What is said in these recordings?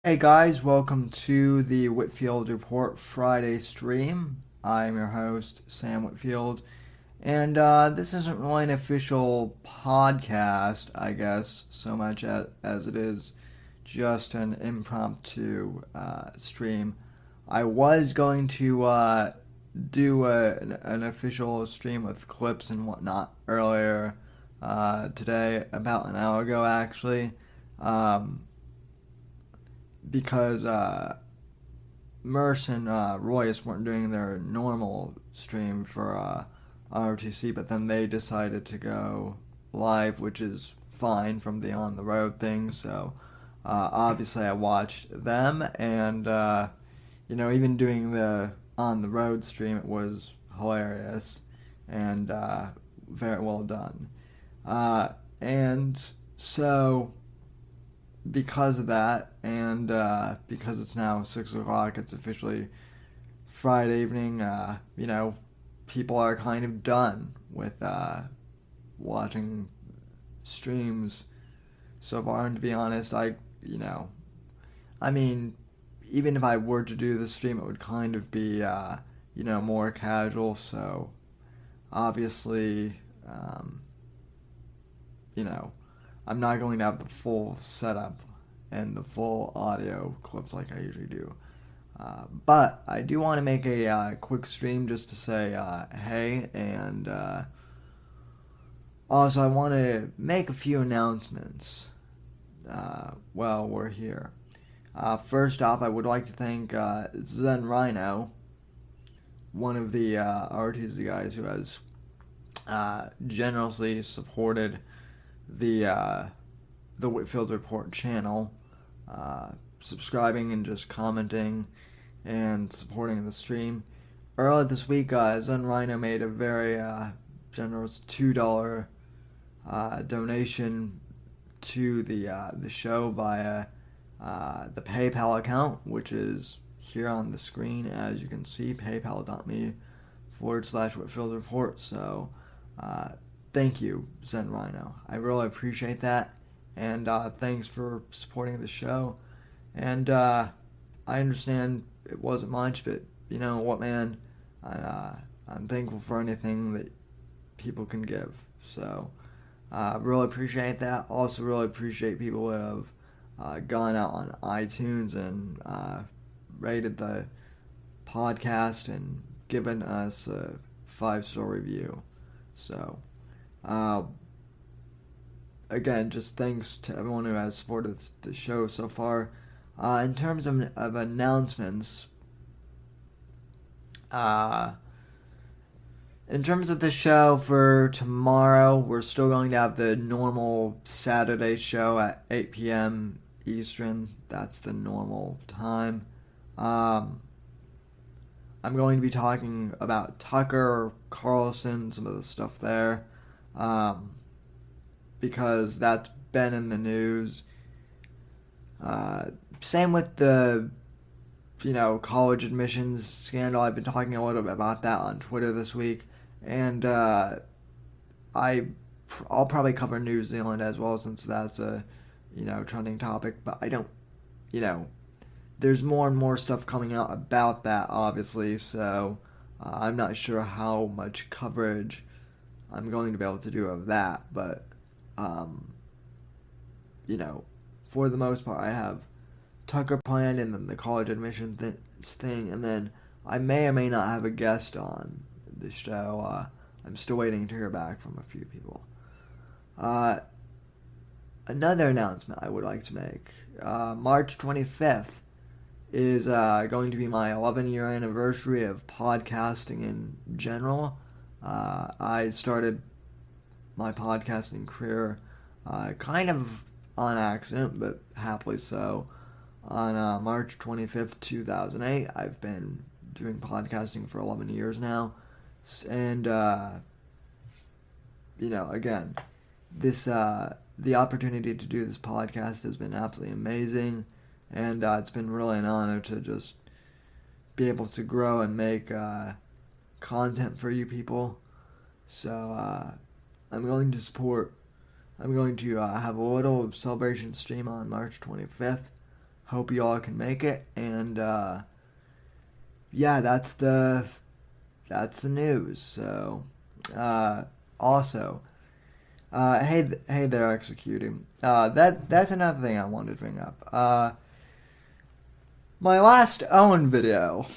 Hey guys, welcome to the Whitfield Report Friday stream. I'm your host, Sam Whitfield, and this isn't really an official podcast, I guess, so much as it is just an impromptu stream. I was going to do an official stream with clips and whatnot earlier today, about an hour ago actually. Um, because Merce and Royce weren't doing their normal stream for ROTC, but then they decided to go live, which is fine from the on the road thing. So obviously, I watched them, and even doing the on the road stream, it was hilarious and very well done. And so because of that, and because it's now 6 o'clock, it's officially Friday evening. People are kind of done with watching streams so far. And to be honest, I mean, even if I were to do the stream, it would kind of be, more casual. So obviously, um, you know, I'm not going to have the full setup and the full audio clips like I usually do. But I do want to make a quick stream just to say hey, and also I want to make a few announcements while we're here. First off, I would like to thank Zen Rhino, one of the RTZ guys who has generously supported the uh, the Whitfield Report channel, uh, subscribing and just commenting and supporting the stream. Earlier this week, Zen Rhino made a very generous $2 donation to the show via the PayPal account, which is here on the screen, as you can see, paypal.me/Whitfield Report. So, uh, thank you, Zen Rhino. I really appreciate that, and thanks for supporting the show. And I understand it wasn't much, but you know what, man? I'm thankful for anything that people can give. So, really appreciate that. Also, really appreciate people who have gone out on iTunes and rated the podcast and given us a 5-star review. So, uh, again, just thanks to everyone who has supported the show so far. In terms of announcements, uh, in terms of the show for tomorrow, we're still going to have the normal Saturday show at 8 p.m. Eastern. That's the normal time. Um, I'm going to be talking about Tucker Carlson, some of the stuff there, um, because that's been in the news. Same with the college admissions scandal. I've been talking a little bit about that on Twitter this week, and I I'll probably cover New Zealand as well since that's a trending topic. But I don't you know there's more and more stuff coming out about that, obviously. So I'm not sure how much coverage I'm going to be able to do of that, but um, you know, for the most part, I have Tucker planned and then the college admission thing, and then I may or may not have a guest on the show. I'm still waiting to hear back from a few people. Uh, Another announcement I would like to make: March 25th is going to be my 11-year anniversary of podcasting in general. I started my podcasting career kind of on accident, but happily so. On March 25th, 2008, I've been doing podcasting for 11 years now. And, again, this the opportunity to do this podcast has been absolutely amazing. And it's been really an honor to just be able to grow and make content for you people. So I'm going to support. I'm going to have a little celebration stream on March 25th. Hope you all can make it. And yeah, that's the news. So also, hey there, executing. That's another thing I wanted to bring up. My last Owen video.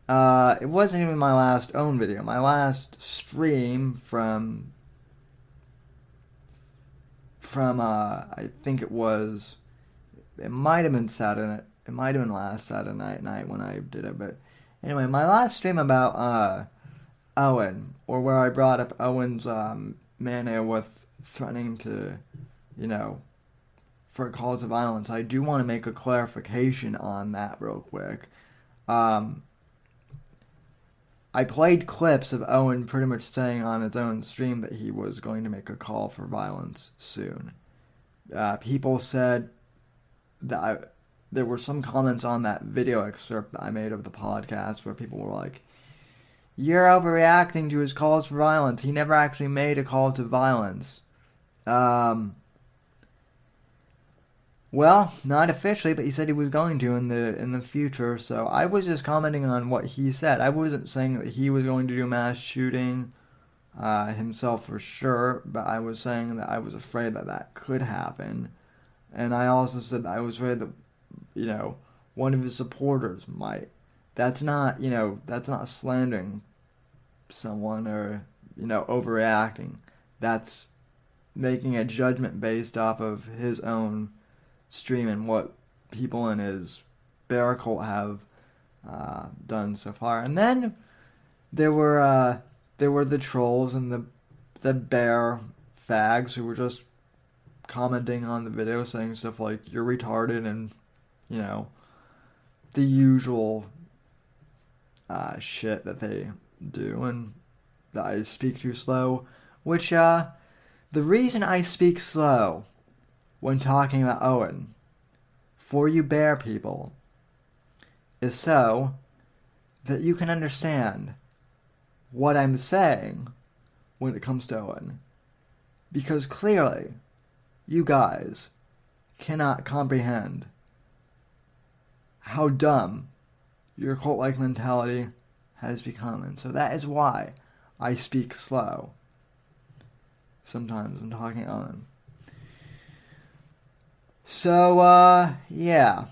It wasn't even my last Owen video. My last stream from I think it might have been Saturday. It might have been last Saturday night when I did it. But anyway, my last stream about Owen, or where I brought up Owen's manner with threatening to, for calls of violence. I do want to make a clarification on that real quick. I played clips of Owen pretty much saying on his own stream that he was going to make a call for violence soon. People said that there were some comments on that video excerpt that I made of the podcast where people were like, "You're overreacting to his calls for violence. He never actually made a call to violence." Well, not officially, but he said he was going to in the future. So I was just commenting on what he said. I wasn't saying that he was going to do mass shooting himself for sure, but I was saying that I was afraid that that could happen. And I also said that I was afraid that, one of his supporters might. That's not slandering someone or, overreacting. That's making a judgment based off of his own stream and what people in his bear cult have done so far. And then there were the trolls and the bear fags who were just commenting on the video saying stuff like, "You're retarded," and the usual shit that they do, and that I speak too slow, which the reason I speak slow when talking about Owen, for you bear people, is so that you can understand what I'm saying when it comes to Owen. Because clearly, you guys cannot comprehend how dumb your cult-like mentality has become. And so that is why I speak slow sometimes when talking Owen. So, yeah.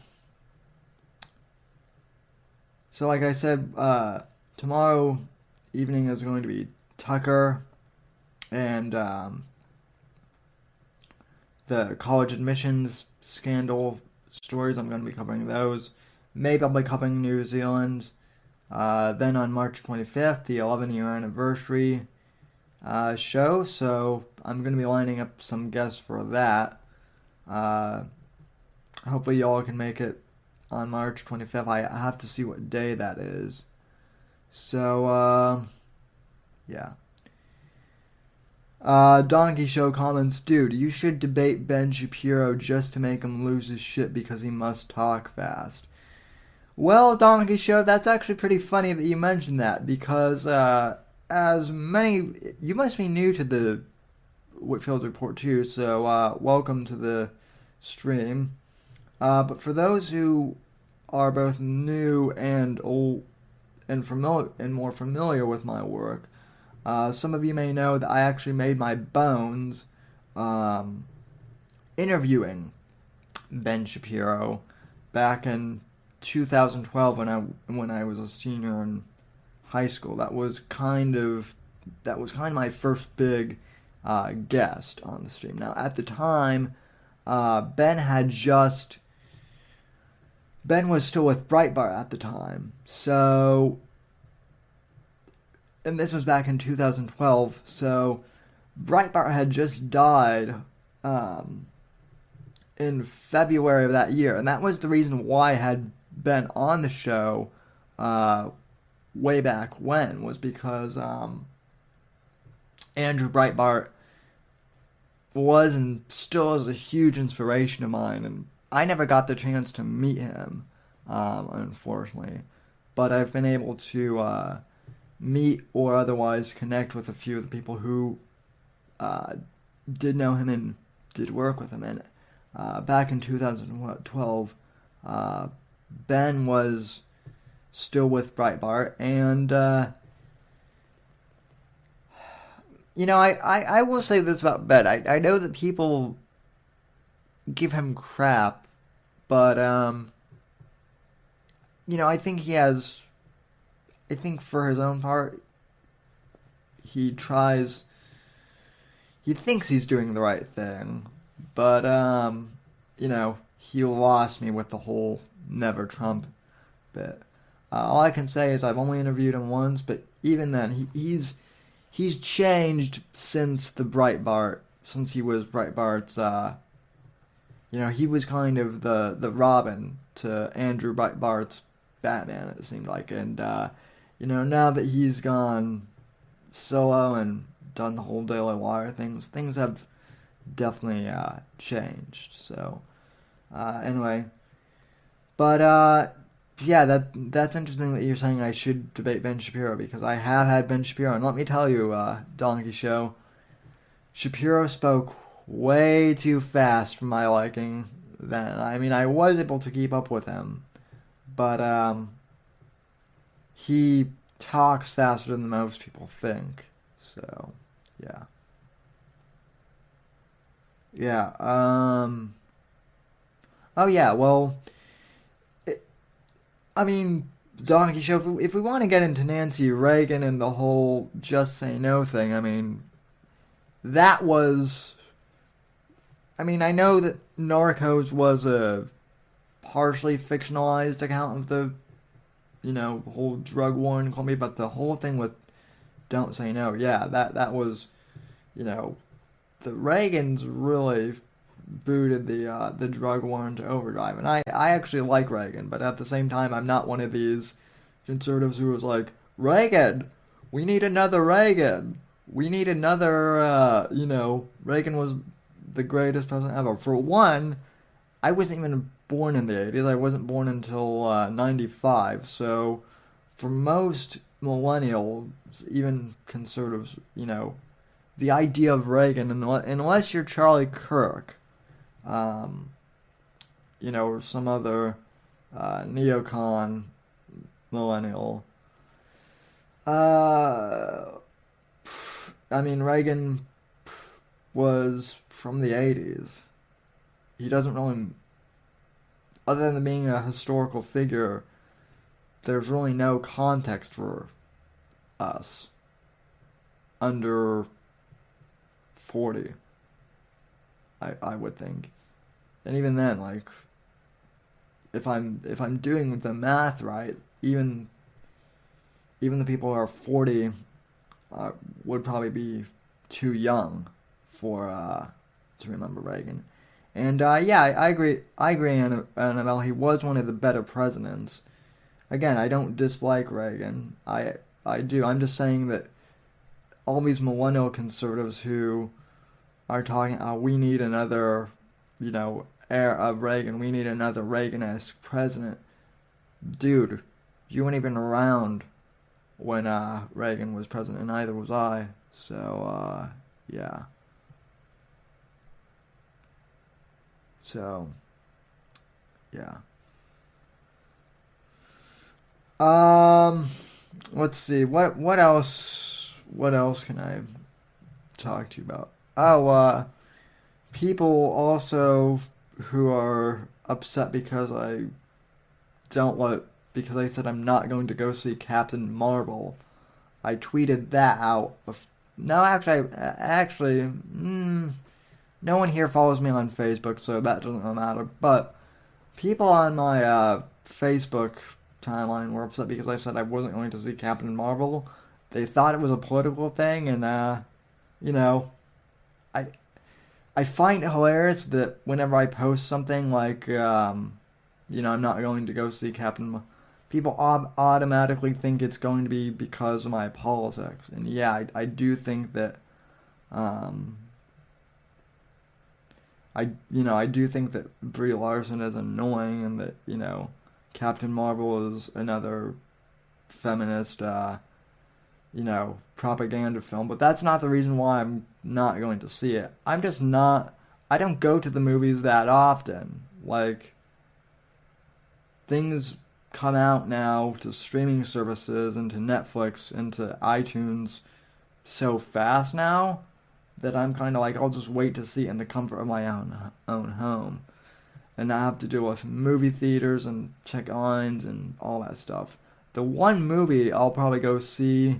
So, like I said, tomorrow evening is going to be Tucker and the college admissions scandal stories. I'm going to be covering those. Maybe I'll be covering New Zealand. Then on March 25th, the 11-year anniversary show. So I'm going to be lining up some guests for that. Hopefully y'all can make it on March 25th. I have to see what day that is. So, yeah. Donkey Show comments, "Dude, you should debate Ben Shapiro just to make him lose his shit because he must talk fast." Well, Donkey Show, that's actually pretty funny that you mentioned that, because you must be new to the Whitfield Report too, so welcome to the stream. But for those who are both new and old and more familiar with my work, some of you may know that I actually made my bones interviewing Ben Shapiro back in 2012 when I was a senior in high school. That was kind of my first big guest on the stream. Now at the time, Ben was still with Breitbart at the time, so, and this was back in 2012, so Breitbart had just died in February of that year, and that was the reason why I had been on the show way back when, was because Andrew Breitbart was and still is a huge inspiration of mine, and I never got the chance to meet him, unfortunately, but I've been able to meet or otherwise connect with a few of the people who did know him and did work with him. And back in 2012, Ben was still with Breitbart, and I will say this about Ben. I know that people give him crap, but I think he has. I think for his own part, he tries. He thinks he's doing the right thing, but he lost me with the whole never Trump bit. All I can say is I've only interviewed him once, but even then, he's changed since since he was Breitbart's. He was kind of the Robin to Andrew Breitbart's Batman. It seemed like, and now that he's gone solo and done the whole Daily Wire things have definitely changed. So anyway, but yeah, that's interesting that you're saying I should debate Ben Shapiro, because I have had Ben Shapiro, and let me tell you, Donkey Show, Shapiro spoke way too fast for my liking then. I mean, I was able to keep up with him, but he talks faster than most people think. So, yeah. Yeah, oh yeah, well, I mean, Donkey Show, if we want to get into Nancy Reagan and the whole just say no thing, I mean, that was. I mean, I know that Narcos was a partially fictionalized account of the, whole drug war in Colombia, but the whole thing with Don't Say No, yeah, that was, you know, the Reagans really booted the drug war into overdrive. And I actually like Reagan, but at the same time, I'm not one of these conservatives who was like, Reagan, we need another Reagan. We need another, Reagan was the greatest president ever. For one, I wasn't even born in the 80s. I wasn't born until 95. So for most millennials, even conservatives, the idea of Reagan, unless you're Charlie Kirk, um, or some other neocon millennial, uh, I mean, Reagan was from the 80s. He doesn't really, other than being a historical figure, there's really no context for us under 40, I would think. And even then, like, if I'm doing the math right, even the people who are 40 would probably be too young for to remember Reagan. And yeah, I agree. I agree, Annabelle. He was one of the better presidents. Again, I don't dislike Reagan. I do. I'm just saying that all these millennial conservatives who are talking, we need another, era of Reagan. We need another Reagan-esque president. Dude, you weren't even around when Reagan was president, and neither was I. So, yeah. So, yeah. Um, let's see. What else? What else can I talk to you about? Oh, people also who are upset because don't let because I said I'm not going to go see Captain Marvel. I tweeted that out. No, no one here follows me on Facebook, so that doesn't matter. But people on my Facebook timeline were upset because I said I wasn't going to see Captain Marvel. They thought it was a political thing, and I I find it hilarious that whenever I post something like I'm not going to go see people automatically think it's going to be because of my politics, and yeah, I do think that um, I do think that Brie Larson is annoying, and that Captain Marvel is another feminist propaganda film, but that's not the reason why I'm not going to see it. I'm just not I don't go to the movies that often. Like, things come out now to streaming services and to Netflix and to iTunes so fast now that I'm kind of like, I'll just wait to see it in the comfort of my own home and not have to deal with movie theaters and check lines and all that stuff. The one movie I'll probably go see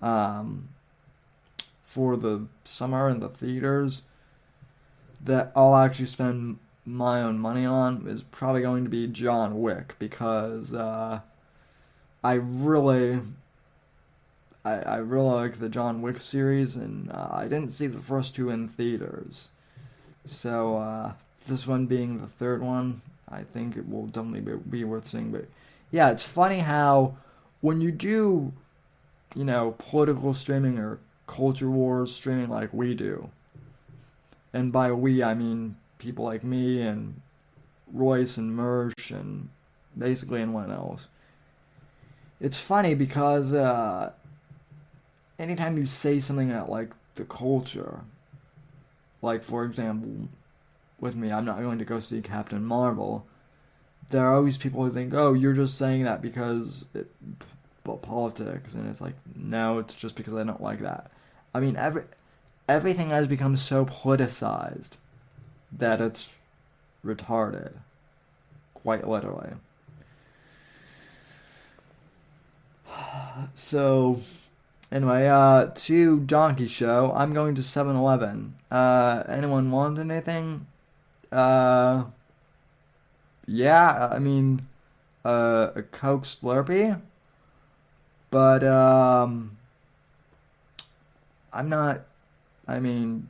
um, for the summer in the theaters that I'll actually spend my own money on is probably going to be John Wick because I really I really like the John Wick series and I didn't see the first two in theaters. So this one being the third one, I think it will definitely be worth seeing. But yeah, it's funny how when you do, political streaming or culture wars streaming like we do, and by we I mean people like me and Royce and Mersh and basically anyone else. It's funny because anytime you say something about like the culture, like for example, with me, I'm not going to go see Captain Marvel. There are always people who think, "Oh, you're just saying that because politics," and it's like, no, it's just because I don't like that. I mean, everything has become so politicized that it's retarded, quite literally. So anyway, to Donkey Show, I'm going to 7-Eleven. Anyone want anything? Uh, yeah, I mean, a Coke Slurpee, but I'm not. I mean,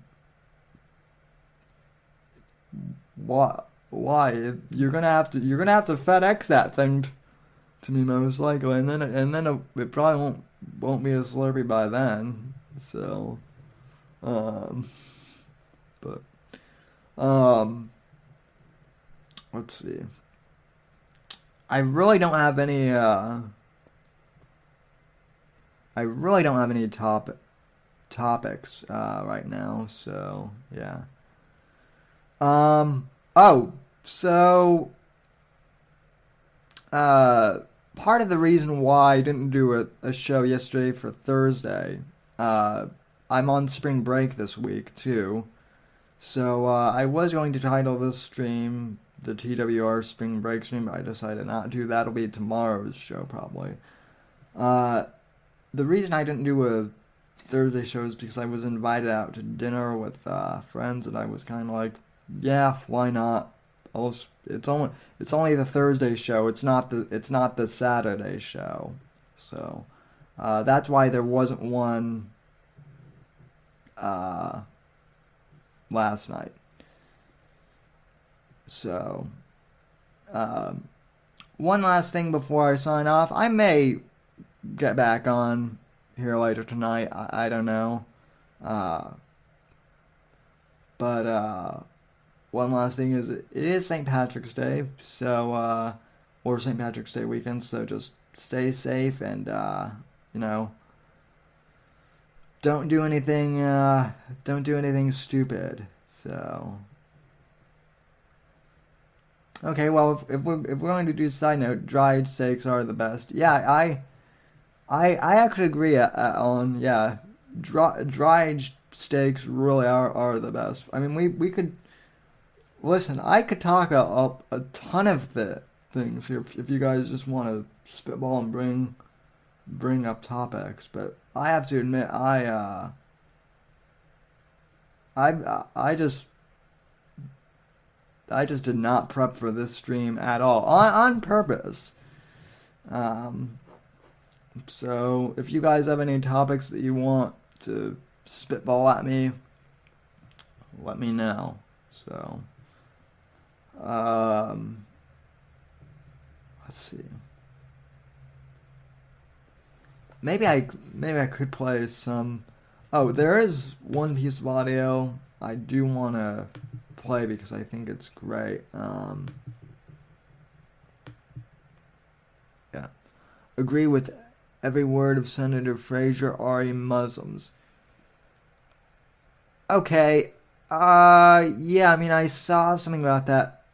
why? Why? You're gonna have to FedEx that thing to me most likely, and then it probably won't be a Slurpee by then. So, um, but um, let's see. I really don't have any. I really don't have any topics right now. So yeah. Oh, so uh, part of the reason why I didn't do a show yesterday for Thursday. Uh, I'm on spring break this week too. So I was going to title this stream the TWR Spring Break stream, but I decided not to. That'll be tomorrow's show probably. Uh, the reason I didn't do a Thursday show is because I was invited out to dinner with friends, and I was kind of like, yeah, why not? It's only the Thursday show. It's not the Saturday show. So that's why there wasn't one uh, last night. So um, one last thing before I sign off. I may get back on here later tonight. I don't know. Uh, but one last thing is it is St. Patrick's Day, so or St. Patrick's Day weekend. So just stay safe and you know don't do anything stupid. So okay, well if we're going to do a side note, dried steaks are the best. Yeah, I actually agree on yeah, dried steaks really are the best. I mean we could listen. I could talk a ton of the things here if you guys just want to spitball and bring up topics, but I have to admit I just did not prep for this stream at all on purpose. Um, so if you guys have any topics that you want to spitball at me, let me know. So, um, let's see. Maybe I could play some. Oh, there is one piece of audio I do want to play because I think it's great. Yeah. Agree with every word of Senator Fraser, are Muslims. Okay, Yeah, I mean, I saw something about that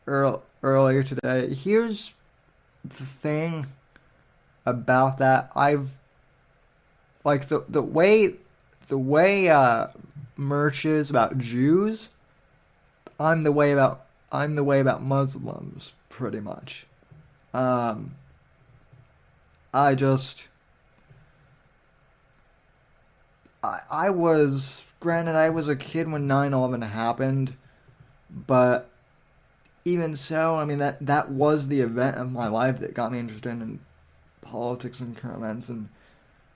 earlier today. Here's the thing about that. I've like the way merch is about Jews. I'm the way about Muslims, pretty much. Um, I just I was granted I was a kid when 9/11 happened, but even so, I mean that was the event of my life that got me interested in politics and current events, and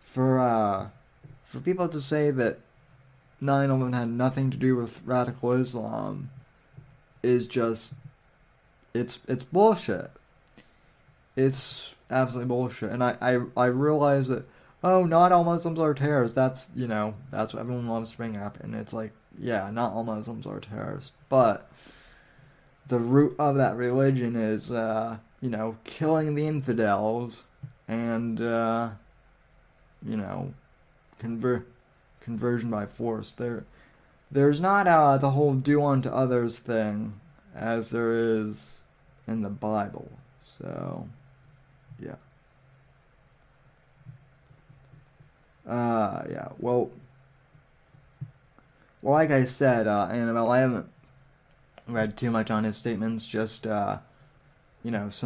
for uh, for people to say that 9/11 had nothing to do with radical Islam is just it's bullshit. It's absolutely bullshit. And I realize that, oh, not all Muslims are terrorists. That's, that's what everyone loves to bring up. And it's like, yeah, not all Muslims are terrorists. But the root of that religion is, killing the infidels and, you know, conver- conversion by force. There's not the whole do unto others thing as there is in the Bible. So, yeah. Yeah. Well, like I said, Annabelle, I haven't read too much on his statements. Just some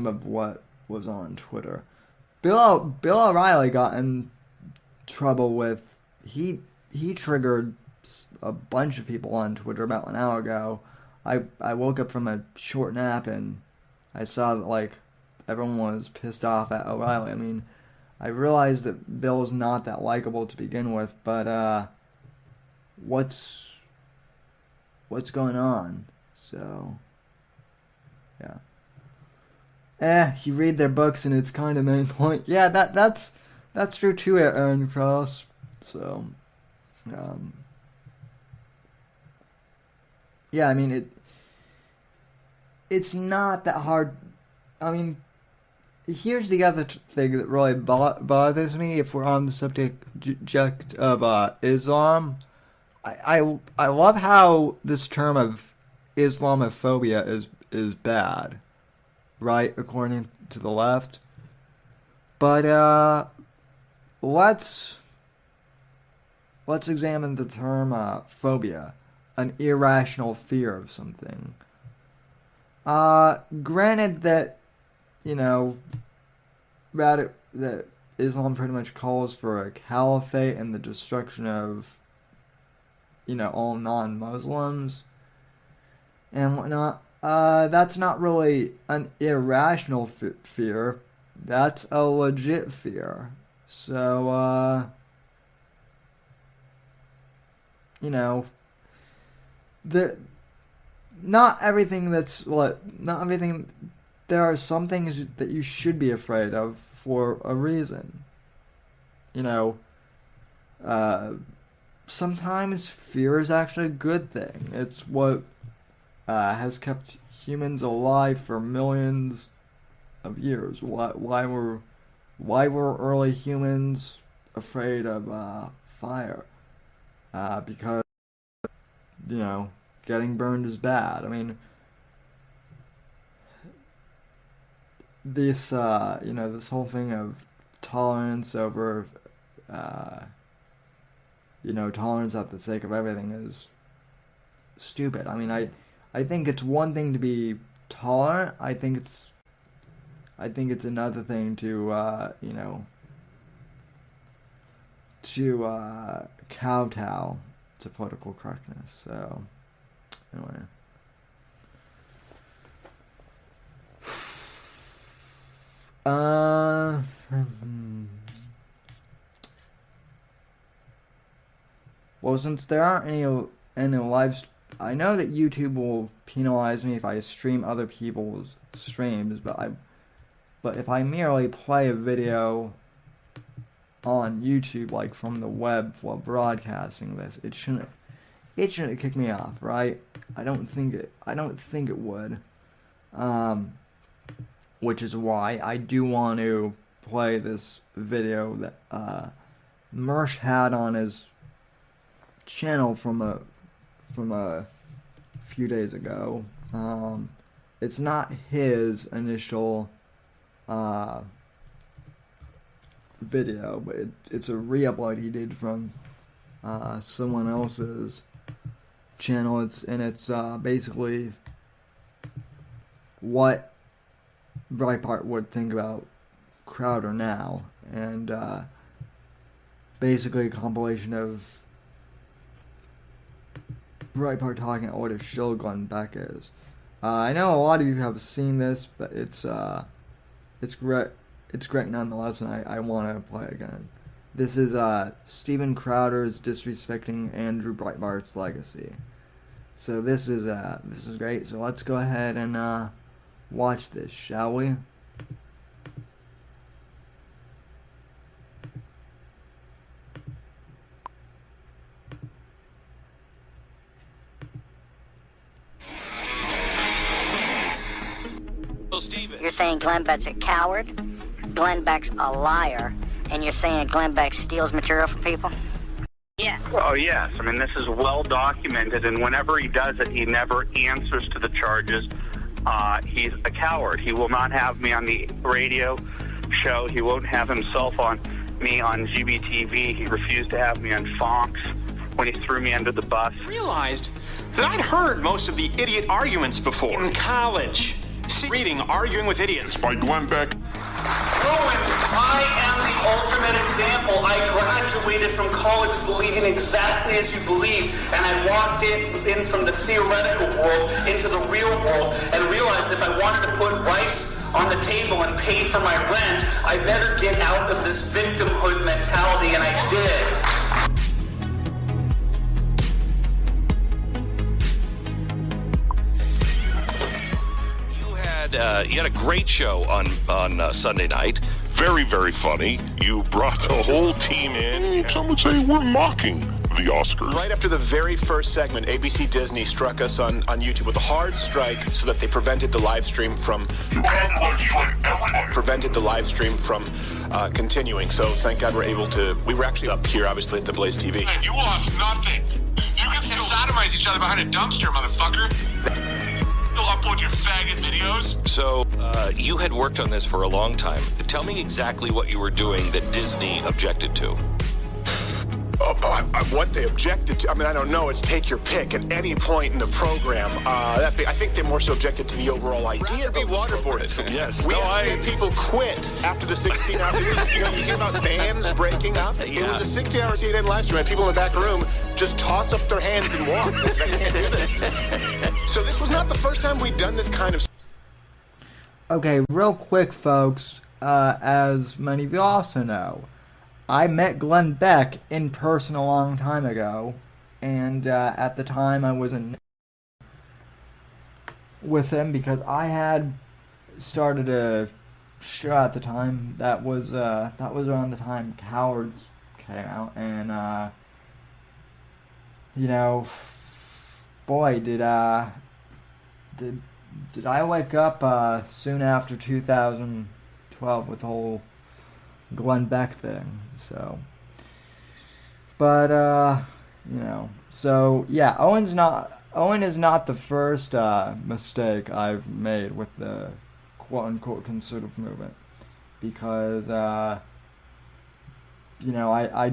of what was on Twitter. Bill O'Reilly got in trouble with he triggered a bunch of people on Twitter about an hour ago. I woke up from a short nap and I saw that like everyone was pissed off at O'Reilly. I mean, I realized that Bill's not that likable to begin with, but what's what's going on? So yeah. You read their books and it's kind of main point. Yeah, that's true too, Aaron Cross. So um, yeah, I mean it's not that hard. I mean, here's the other thing that really bothers me if we're on the subject of Islam. I love how this term of Islamophobia is bad, right? According to the left. But let's let's examine the term phobia, an irrational fear of something. Granted that you know that Islam pretty much calls for a caliphate and the destruction of all non-Muslims and whatnot. That's not really an irrational fear. That's a legit fear. So, you know, the not everything that's what not everything. There are some things that you should be afraid of for a reason. You know, uh, sometimes fear is actually a good thing. It's what has kept humans alive for millions of years. Why were early humans afraid of fire? Because you know getting burned is bad. I mean, this whole thing of tolerance over uh, tolerance at the sake of everything is stupid. I mean, I think it's one thing to be tolerant. I think it's another thing to kowtow to political correctness. So anyway, uh, well, since there aren't any live, I know that YouTube will penalize me if I stream other people's streams, but if I merely play a video on YouTube, like from the web while broadcasting this, it shouldn't kick me off, right? I don't think it would. Um, which is why I do want to play this video that Mersh had on his channel from a few days ago. It's not his initial video, but it's a re-upload he did from someone else's channel. It's basically what Breitbart would think about Crowder now, and basically a compilation of Breitbart talking about what a shill Glenn Beck is. I know a lot of you have seen this, but it's great. It's great nonetheless, and I want to play it again. This is Steven Crowder's disrespecting Andrew Breitbart's legacy. So this is great. So let's go ahead and watch this, shall we? You're saying Glenn Beck's a coward, Glenn Beck's a liar, and you're saying Glenn Beck steals material from people? Yeah. Oh, yes. I mean, this is well documented, and whenever he does it, he never answers to the charges. He's a coward. He will not have me on the radio show. He won't have himself on me on GBTV. He refused to have me on Fox when he threw me under the bus. I realized that I'd heard most of the idiot arguments before. In college. Reading Arguing with Idiots by Glenn Beck. Owen, I am the ultimate example. I graduated from college believing exactly as you believe, and I walked in from the theoretical world into the real world and realized if I wanted to put rice on the table and pay for my rent, I better get out of this victimhood mentality, and I did. You had a great show on Sunday night. Very, very funny. You brought the whole team in. Some would say we're mocking the Oscars. Right after the very first segment, ABC Disney struck us on YouTube with a hard strike so that they prevented the live stream from continuing. So thank God we were actually up here, obviously, at the Blaze TV. And you lost nothing. You can still sodomize each other behind a dumpster, motherfucker. You'll upload your faggot videos. So you had worked on this for a long time. Tell me exactly what you were doing that Disney objected to. What they objected to, I mean, I don't know. It's take your pick at any point in the program. I think they more so objected to the overall idea of being waterboarded. Yes. We had people quit after the 16-hour. You hear about bands breaking up? Yeah. It was a 16-hour CNN live stream, and people in the back room just toss up their hands and walk. They said, I can't do this. So this was not the first time we'd done this kind of. Okay, real quick, folks. As many of you also know, I met Glenn Beck in person a long time ago, and at the time I wasn't with him because I had started a show at the time that was around the time Cowards came out, and boy, did I wake up soon after 2012 with the whole Glenn Beck thing. So, but so yeah, Owen is not the first mistake I've made with the quote unquote conservative movement, because I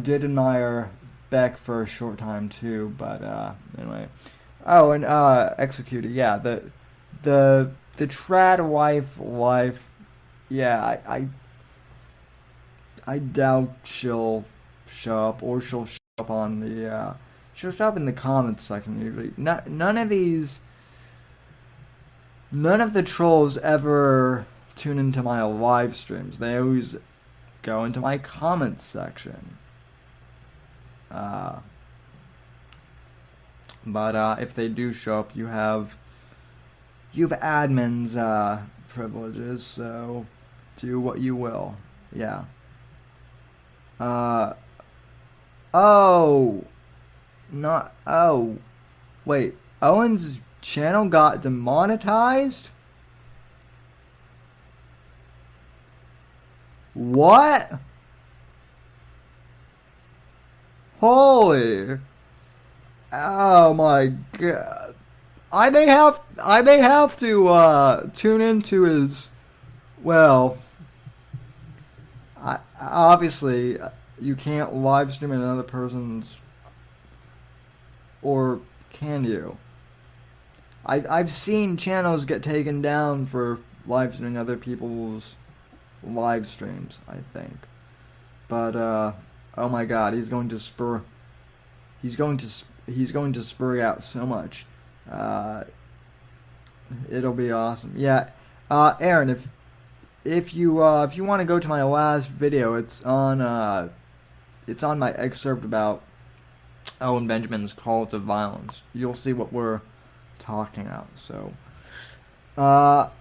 did admire Beck for a short time too, but anyway. Oh, and Executed, yeah, the trad wife life, yeah, I doubt she'll show up, or she'll show up on the she'll show up in the comments section usually. None of the trolls ever tune into my live streams. They always go into my comments section. But if they do show up, you have admin's privileges, so do what you will. Yeah. Wait, Owen's channel got demonetized? What? Holy. Oh my god. I may have to tune into his. Well, obviously you can't live stream another person's, or can you? I've seen channels get taken down for live streaming other people's live streams, I think. But oh my god, he's going to spur out so much. It'll be awesome. Yeah, Aaron, if you want to go to my last video, it's on my excerpt about Owen Benjamin's call to violence. You'll see what we're talking about. So I'll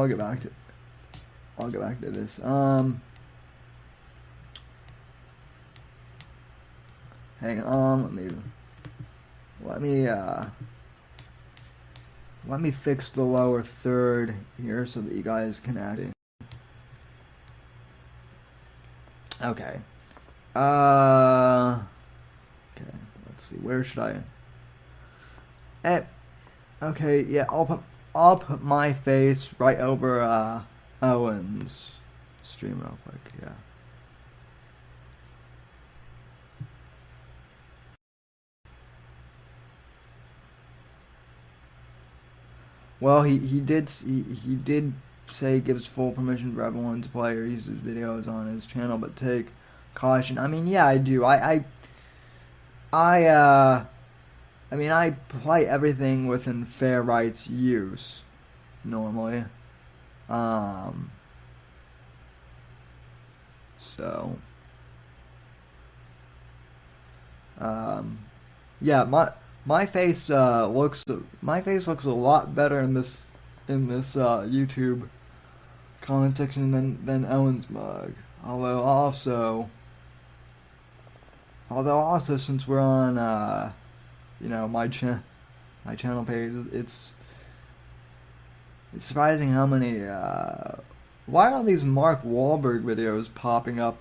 get back to this. Hang on, let me fix the lower third here so that you guys can add in. Okay. Okay, let's see, where should I? Okay, yeah, I'll put my face right over Owen's stream real quick, yeah. Well, he did say he gives full permission for everyone to play or use his videos on his channel, but take caution. I mean, yeah, I do. I mean, I play everything within fair rights use normally. Yeah, my face looks a lot better in this YouTube comment section than Owen's mug. Although also since we're on my channel page, it's surprising how many why are all these Mark Wahlberg videos popping up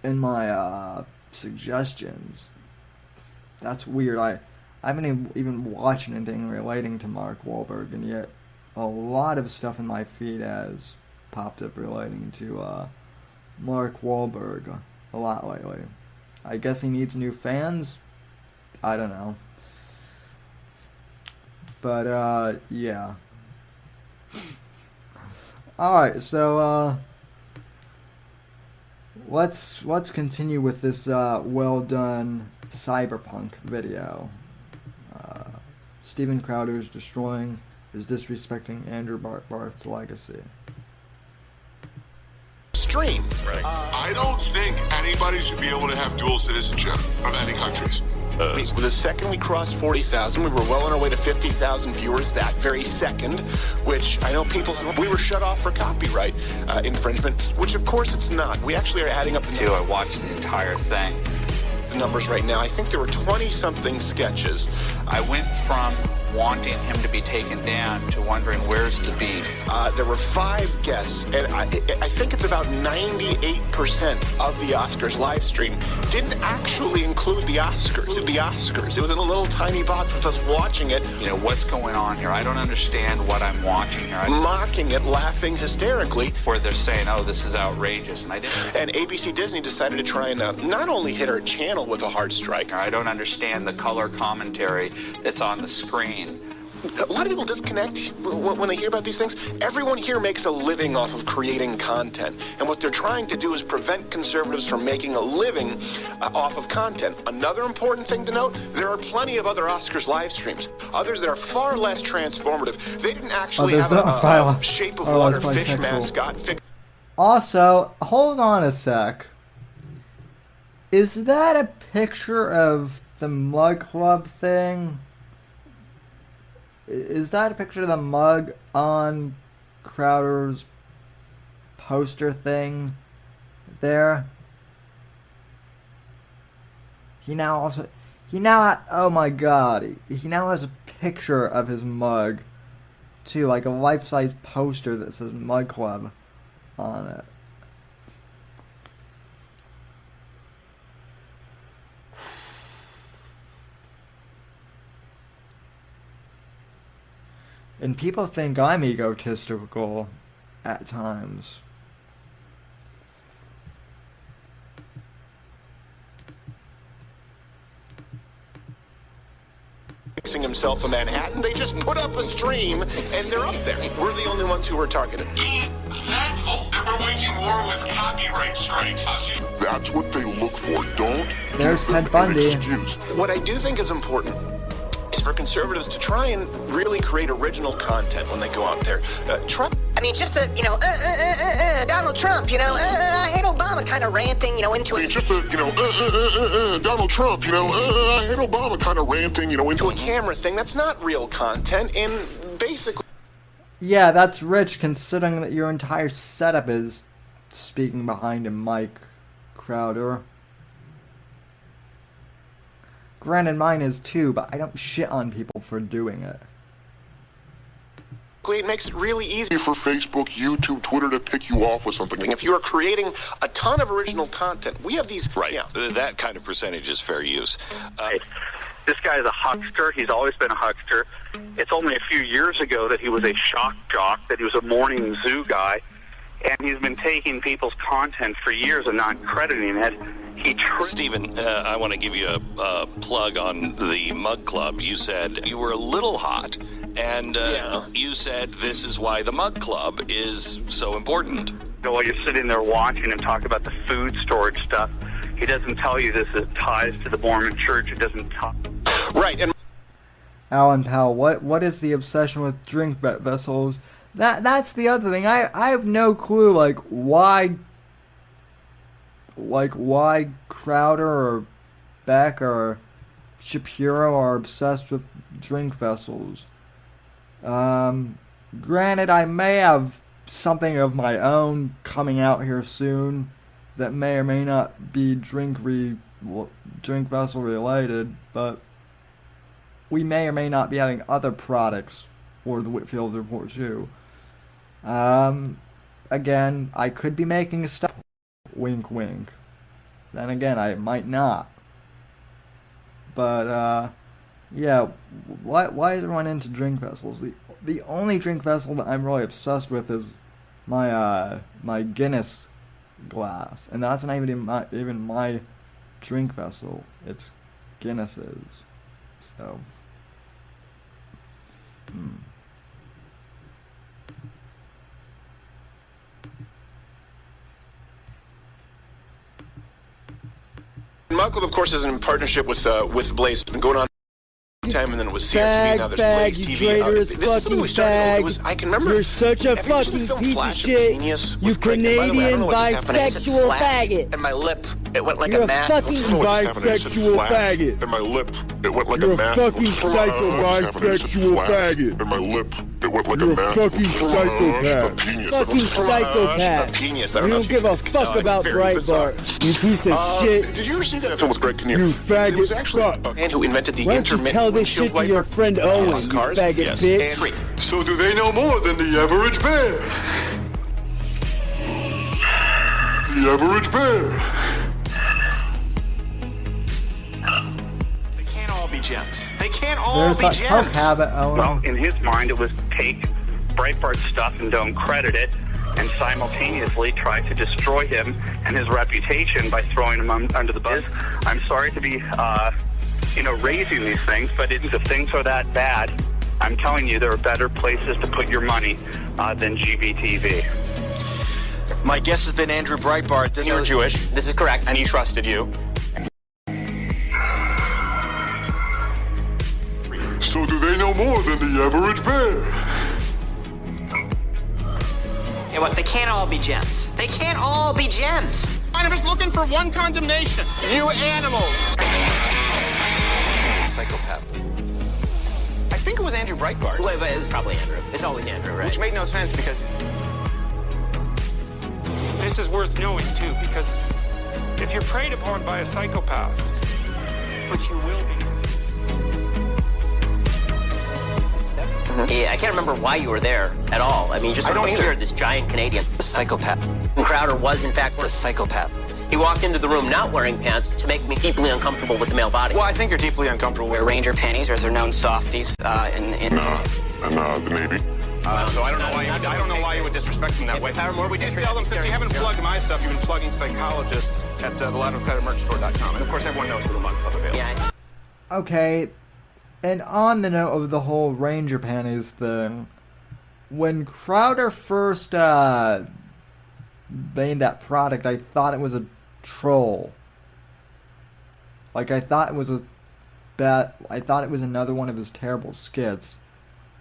in my suggestions? That's weird. I haven't even watched anything relating to Mark Wahlberg, and yet a lot of stuff in my feed has popped up relating to Mark Wahlberg a lot lately. I guess he needs new fans? I don't know. But, yeah. Alright, so, let's continue with this, well done cyberpunk video. Steven Crowder is disrespecting Andrew Barth's legacy. Stream. Right. I don't think anybody should be able to have dual citizenship of any countries. The second we crossed 40,000, we were well on our way to 50,000 viewers that very second, which I know people said we were shut off for copyright infringement, which of course it's not. We actually are adding up the I watched the entire thing. Numbers right now. I think there were 20-something sketches. I went from wanting him to be taken down to wondering where's the beef. There were 5 guests, and I think it's about 98% of the Oscars live stream didn't actually include the Oscars. It was in a little tiny box with us watching it. You know, what's going on here? I don't understand what I'm watching here. Mocking it, laughing hysterically. Where they're saying, oh, this is outrageous, and I didn't. And ABC Disney decided to try and not only hit our channel with a hard strike. I don't understand the color commentary that's on the screen. A lot of people disconnect when they hear about these things. Everyone here makes a living off of creating content. And what they're trying to do is prevent conservatives from making a living off of content. Another important thing to note, there are plenty of other Oscars live streams. Others that are far less transformative. They didn't actually have a Shape of Water fish mascot. Also, hold on a sec. Is that a picture of the Mug Club thing? Is that a picture of the mug on Crowder's poster thing there? Oh my god, he now has a picture of his mug too, like a life-size poster that says Mug Club on it. And people think I'm egotistical at times. Himself in Manhattan, they just put up a stream and they're up there. We're the only ones who are targeted. Be thankful that we're waging war with copyright strikes. That's what they look for. Don't There's give them Ted Bundy. an excuse. What I do think is important is for conservatives to try and really create original content when they go out there. I mean, just a, Donald Trump, I hate Obama kind of ranting, into It's just a, Donald Trump, I hate Obama kind of ranting, into a camera thing. That's not real content, and basically... Yeah, that's rich considering that your entire setup is speaking behind a mic, Crowder. Granted, mine is too, but I don't shit on people for doing it. It makes it really easy for Facebook, YouTube, Twitter to pick you off with something. If you are creating a ton of original content, we have these... Right. Yeah. That kind of percentage is fair use. This guy is a huckster. He's always been a huckster. It's only a few years ago that he was a shock jock, that he was a morning zoo guy, and he's been taking people's content for years and not crediting it. Stephen, I want to give you a plug on the Mug Club. You said you were a little hot, and you said this is why the Mug Club is so important. While you're sitting there watching him talk about the food storage stuff, he doesn't tell you this ties to the Mormon Church. It doesn't talk. Right. And Alan Powell, what is the obsession with drink vessels? That's the other thing. I have no clue, why Crowder or Beck or Shapiro are obsessed with drink vessels. Granted, I may have something of my own coming out here soon that may or may not be drink vessel related, but we may or may not be having other products for the Whitfield Report too. Again, I could be making a stuff. Wink, wink. Then again, I might not. But, yeah, why is everyone into drink vessels? The only drink vessel that I'm really obsessed with is my Guinness glass. And that's not even my drink vessel. It's Guinness's. So... Mug Club, of course, is in partnership with Blaze. It's been going on time, and then it was CRTV, now there's Blaze TV. This is something we started. I can remember. You're such a fucking piece of shit. You Canadian bisexual faggot. And my lip, it went like You're a mat. fucking bisexual faggot. And my lip, it went like You're a mat. fucking psycho bisexual faggot. And my lip, it went like You're a mat. fucking psychopath. Fucking psychopath. Genius. You don't give a fuck about Breitbart, you piece of shit. Did you ever see that film with Greg Kinnear? You faggot. It was actually a man who invented the Why don't you intermittent tell this windshield shit to your wiper friend Owen, on you cars. faggot bitch? So do they know more than the average man? The average man. They can't all be gems. They can't all be There's that coke gems. habit, Owen. Well, in his mind, it was take Breitbart stuff and don't credit it, and simultaneously try to destroy him and his reputation by throwing him under the bus. I'm sorry to be, raising these things, but if things are that bad, I'm telling you, there are better places to put your money than GBTV. My guess has been Andrew Breitbart. You're Jewish. This is correct. And he trusted you. So do they know more than the average man? Yeah, what? They can't all be gems. They can't all be gems. I'm just looking for one condemnation. You animals. Psychopath. I think it was Andrew Breitbart. Wait, but it's probably Andrew. It's always Andrew, right? Which made no sense because... This is worth knowing, too, because if you're preyed upon by a psychopath, which you will be... Yeah, I can't remember why you were there at all. I mean, you just sort of appeared, this giant Canadian psychopath. And Crowder was, in fact, a psychopath. He walked into the room not wearing pants to make me deeply uncomfortable with the male body. Well, I think you're deeply uncomfortable with Ranger panties, or as they're known, softies. I'm the Navy. So I don't know why you would disrespect them that way. We do sell them. Since you haven't plugged my stuff, you've been plugging psychologists at the loudercreditmerchstore.com. And of course, everyone knows who the Mug Club available. Yeah. Okay, and on the note of the whole Ranger panties thing, when Crowder first made that product, I thought it was a troll. Like, I thought it was another one of his terrible skits.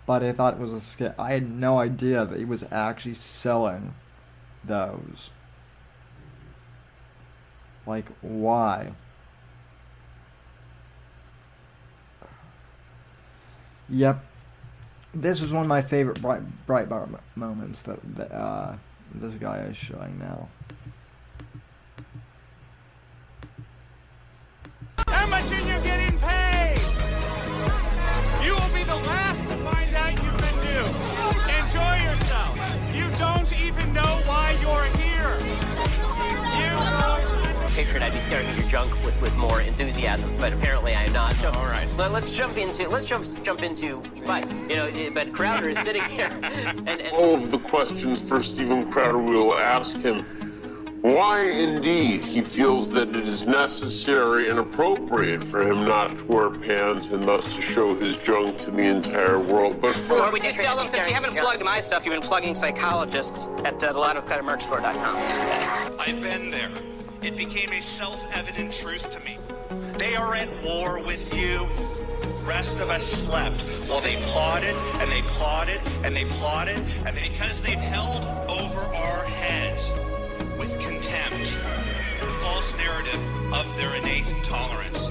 But I thought it was a skit. I had no idea that he was actually selling those. Like, why? Yep. This was one of my favorite Breitbart moments that this guy is showing now. How much are you getting paid? You will be the last to find out you've been duped. Enjoy yourself. You don't even know why you're here. Patriot, I'd be staring at your junk with more enthusiasm, but apparently I am not. So, all right. Let's jump into. But Crowder is sitting here, and all of the questions for Steven Crowder, we'll ask him why indeed he feels that it is necessary and appropriate for him not to wear pants and thus to show his junk to the entire world. But Well, we do sell them. Since you haven't plugged my stuff, you've been plugging psychologists at the loudercreditmerchstore.com. I've been there. It became a self-evident truth to me. They are at war with you. Rest of us slept while they plotted and they plotted and they plotted, and because they've held over our heads with contempt the false narrative of their innate tolerance.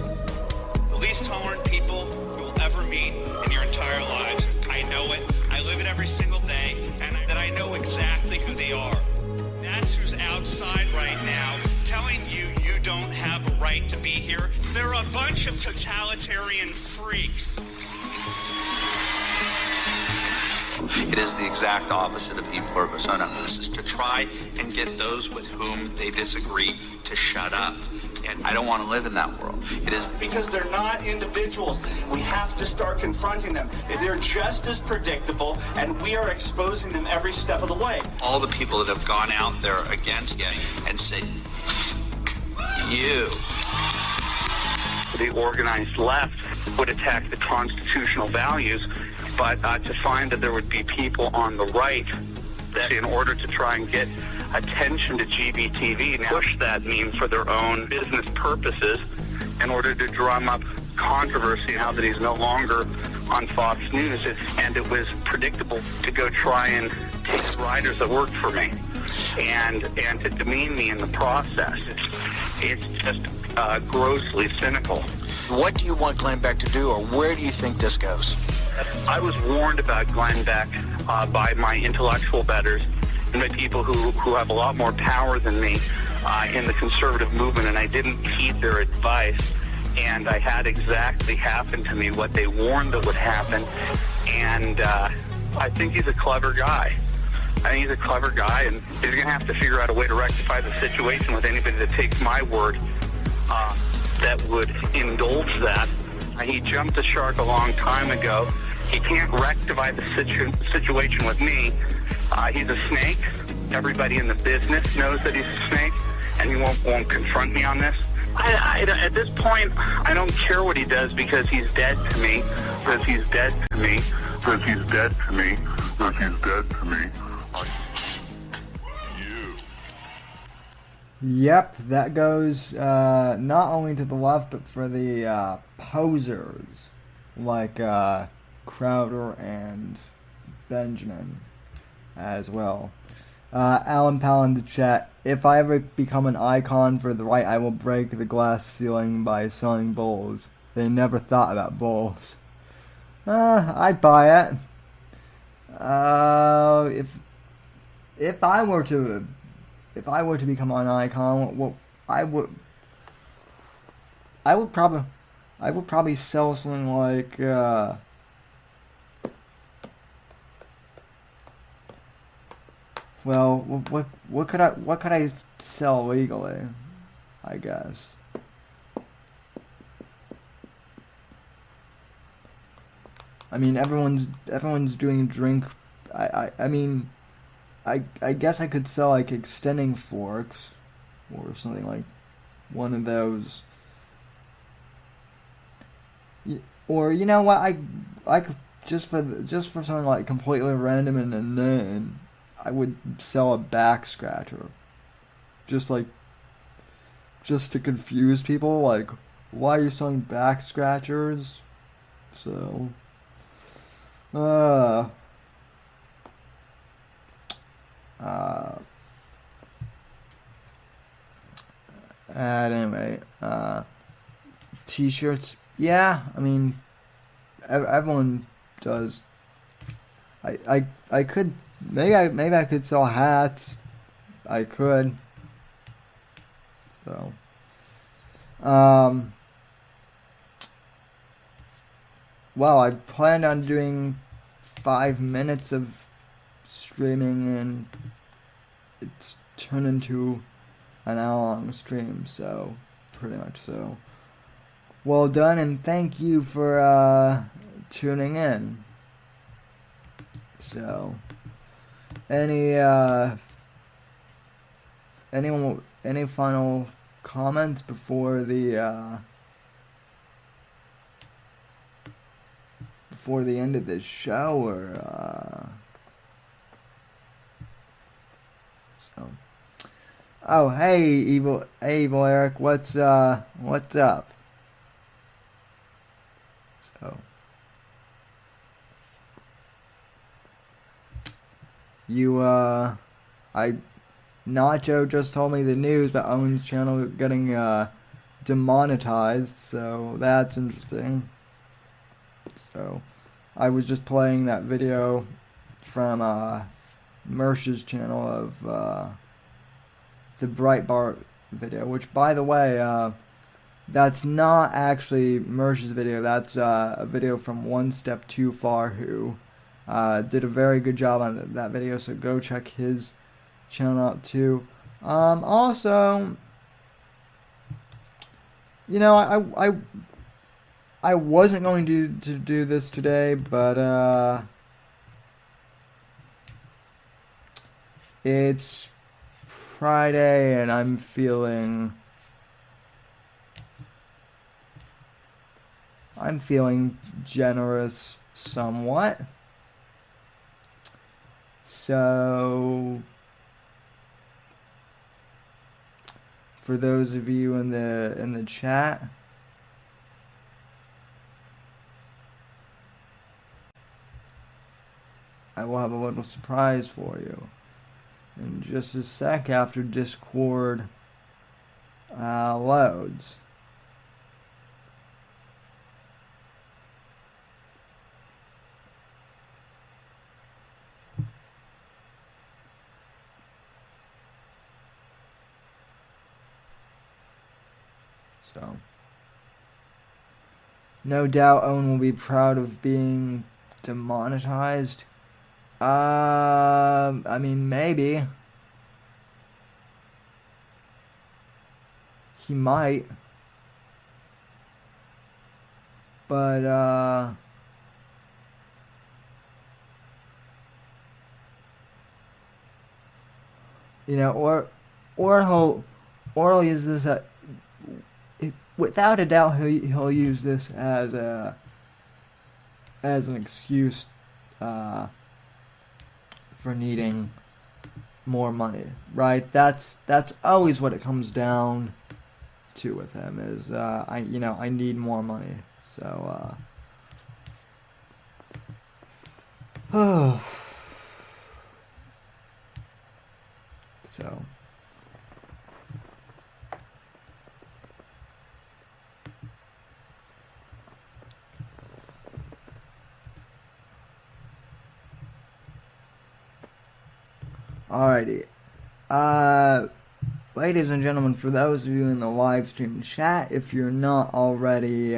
The least tolerant people you will ever meet in your entire lives. I know it. I live it every single day, and I know exactly who they are. That's who's outside right now telling you you don't have a right to be here. They're a bunch of totalitarian freaks. It is the exact opposite of e-pluribus persona. This is to try and get those with whom they disagree to shut up. And I don't want to live in that world. It is because they're not individuals. We have to start confronting them. They're just as predictable, and we are exposing them every step of the way. all the people that have gone out there against it and said, you. The organized left would attack the constitutional values, but to find that there would be people on the right that in order to try and get attention to GBTV push that meme for their own business purposes in order to drum up controversy now that he's no longer on Fox News. And it was predictable to go try and take writers that worked for me and to demean me in the process. It's just grossly cynical. What do you want Glenn Beck to do, or where do you think this goes? I was warned about Glenn Beck by my intellectual betters and by people who have a lot more power than me in the conservative movement, and I didn't heed their advice. And I had exactly happen to me what they warned that would happen. And I think he's a clever guy. I think he's a clever guy, and he's going to have to figure out a way to rectify the situation with anybody that takes my word that would indulge that. He jumped the shark a long time ago. He can't rectify the situation with me. He's a snake. Everybody in the business knows that he's a snake, and he won't confront me on this. At this point, I don't care what he does because he's dead to me. Because he's dead to me. Because he's dead to me. Because he's dead to me. Yep, that goes not only to the left, but for the posers like Crowder and Benjamin as well. Alan Powell in the chat. If I ever become an icon for the right, I will break the glass ceiling by selling bowls. They never thought about bowls. I'd buy it. If I were to become an icon, well, I would probably sell something like well, what could I sell legally? I guess. I mean, everyone's doing drink. I mean, I guess I could sell like extending forks or something like one of those. Or you know what, I could just for something like completely random and then I would sell a back scratcher. Just to confuse people, like, why are you selling back scratchers? So anyway, t-shirts, yeah, I mean, everyone does. I could, maybe I could sell hats. I could. So, well, I planned on doing 5 minutes of streaming, and it's turned into an hour-long stream, so pretty much so. Well done, and thank you for tuning in. So, any final comments before the end of this show, or so? Oh, hey, evil Eric, what's up? So, Nacho just told me the news about Owen's channel getting demonetized, so that's interesting. So, I was just playing that video from Mersh's channel of the Breitbart video, which, by the way, that's not actually Mersh's video. That's a video from One Step Too Far, who did a very good job on that video, so go check his channel out too. Also, you know, I wasn't going to do this today, but it's Friday and I'm feeling generous somewhat. So, for those of you in the chat, I will have a little surprise for you in just a sec after Discord loads. So, no doubt Owen will be proud of being demonetized. I mean, maybe. He might. But, you know, or he'll use this without a doubt he'll use this as an excuse for needing more money, right? That's always what it comes down to with him is I need more money. So so alrighty. Ladies and gentlemen, for those of you in the live stream chat, if you're not already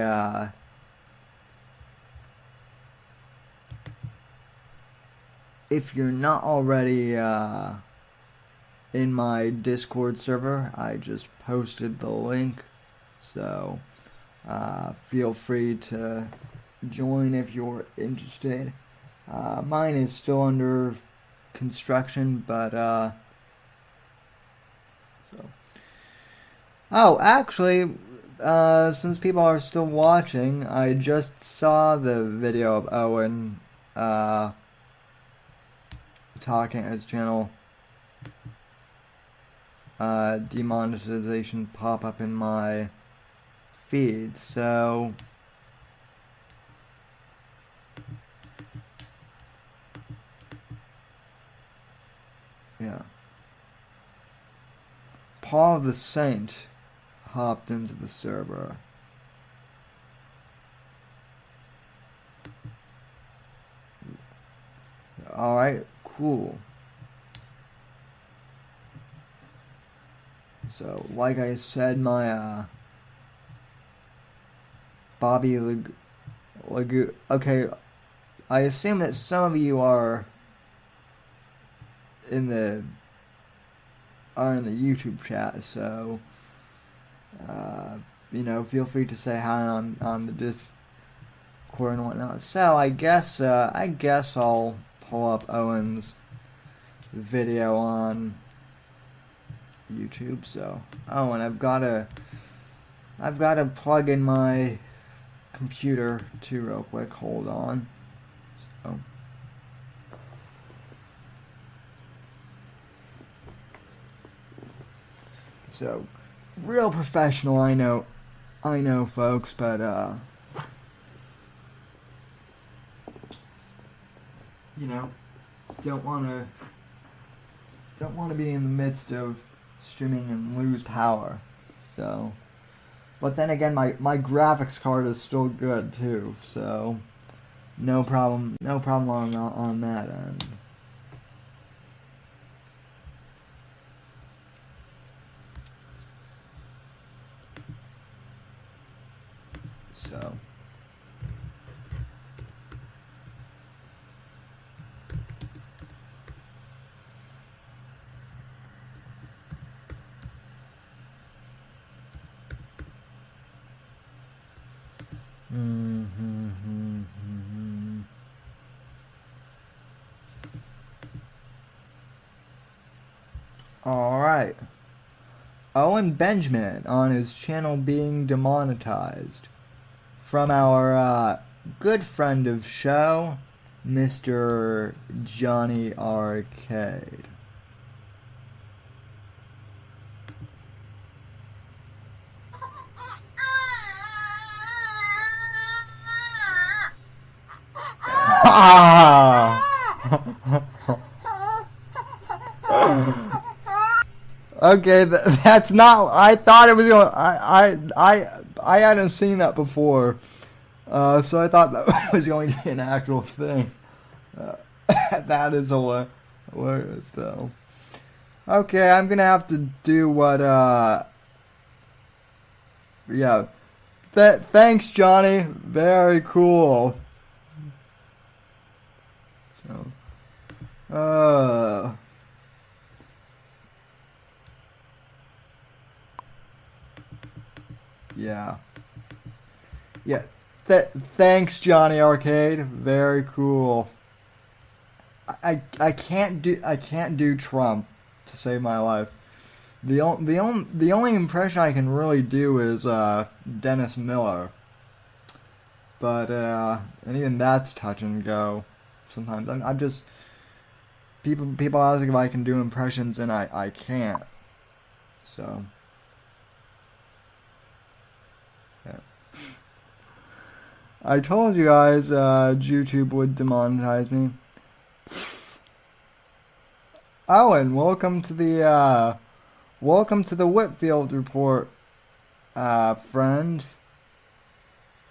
in my Discord server. I just posted the link, so feel free to join if you're interested. Mine is still under construction, but oh, actually, since people are still watching, I just saw the video of Owen talking at his channel. Demonetization pop up in my feed, so yeah. Paul the Saint hopped into the server. Alright, cool. So, like I said, my Bobby okay, I assume that some of you are in the YouTube chat, so you know, feel free to say hi on the Discord and whatnot. So I guess I'll pull up Owen's video on YouTube. So Owen, I've got to plug in my computer too real quick. Hold on. So real professional, I know, folks, but you know, don't want to be in the midst of streaming and lose power. So, but then again, my graphics card is still good too, so no problem on that end. So Alright. Owen Benjamin on his channel being demonetized. From our good friend of show, Mr. Johnny Arcade. Okay, that's not. I thought it was going. I hadn't seen that before, so I thought that was going to be an actual thing. That is hilarious, though. Okay, I'm gonna have to do what. Yeah. Thanks, Johnny. Very cool. So. Yeah. Yeah. Thanks, Johnny Arcade. Very cool. I can't do Trump to save my life. The only impression I can really do is Dennis Miller. But and even that's touch and go. Sometimes I'm just people ask if I can do impressions and I can't. So. I told you guys YouTube would demonetize me. Owen, welcome to the Whitfield report, friend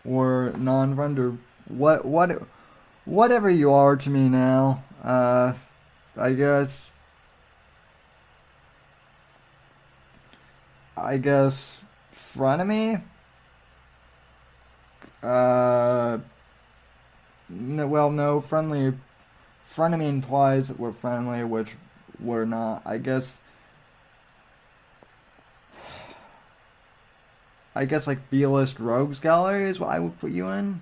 or non-friend or whatever you are to me now. I guess frenemy. No, frenemy implies that we're friendly, which we're not. I guess I guess like B-list rogues gallery is what I would put you in.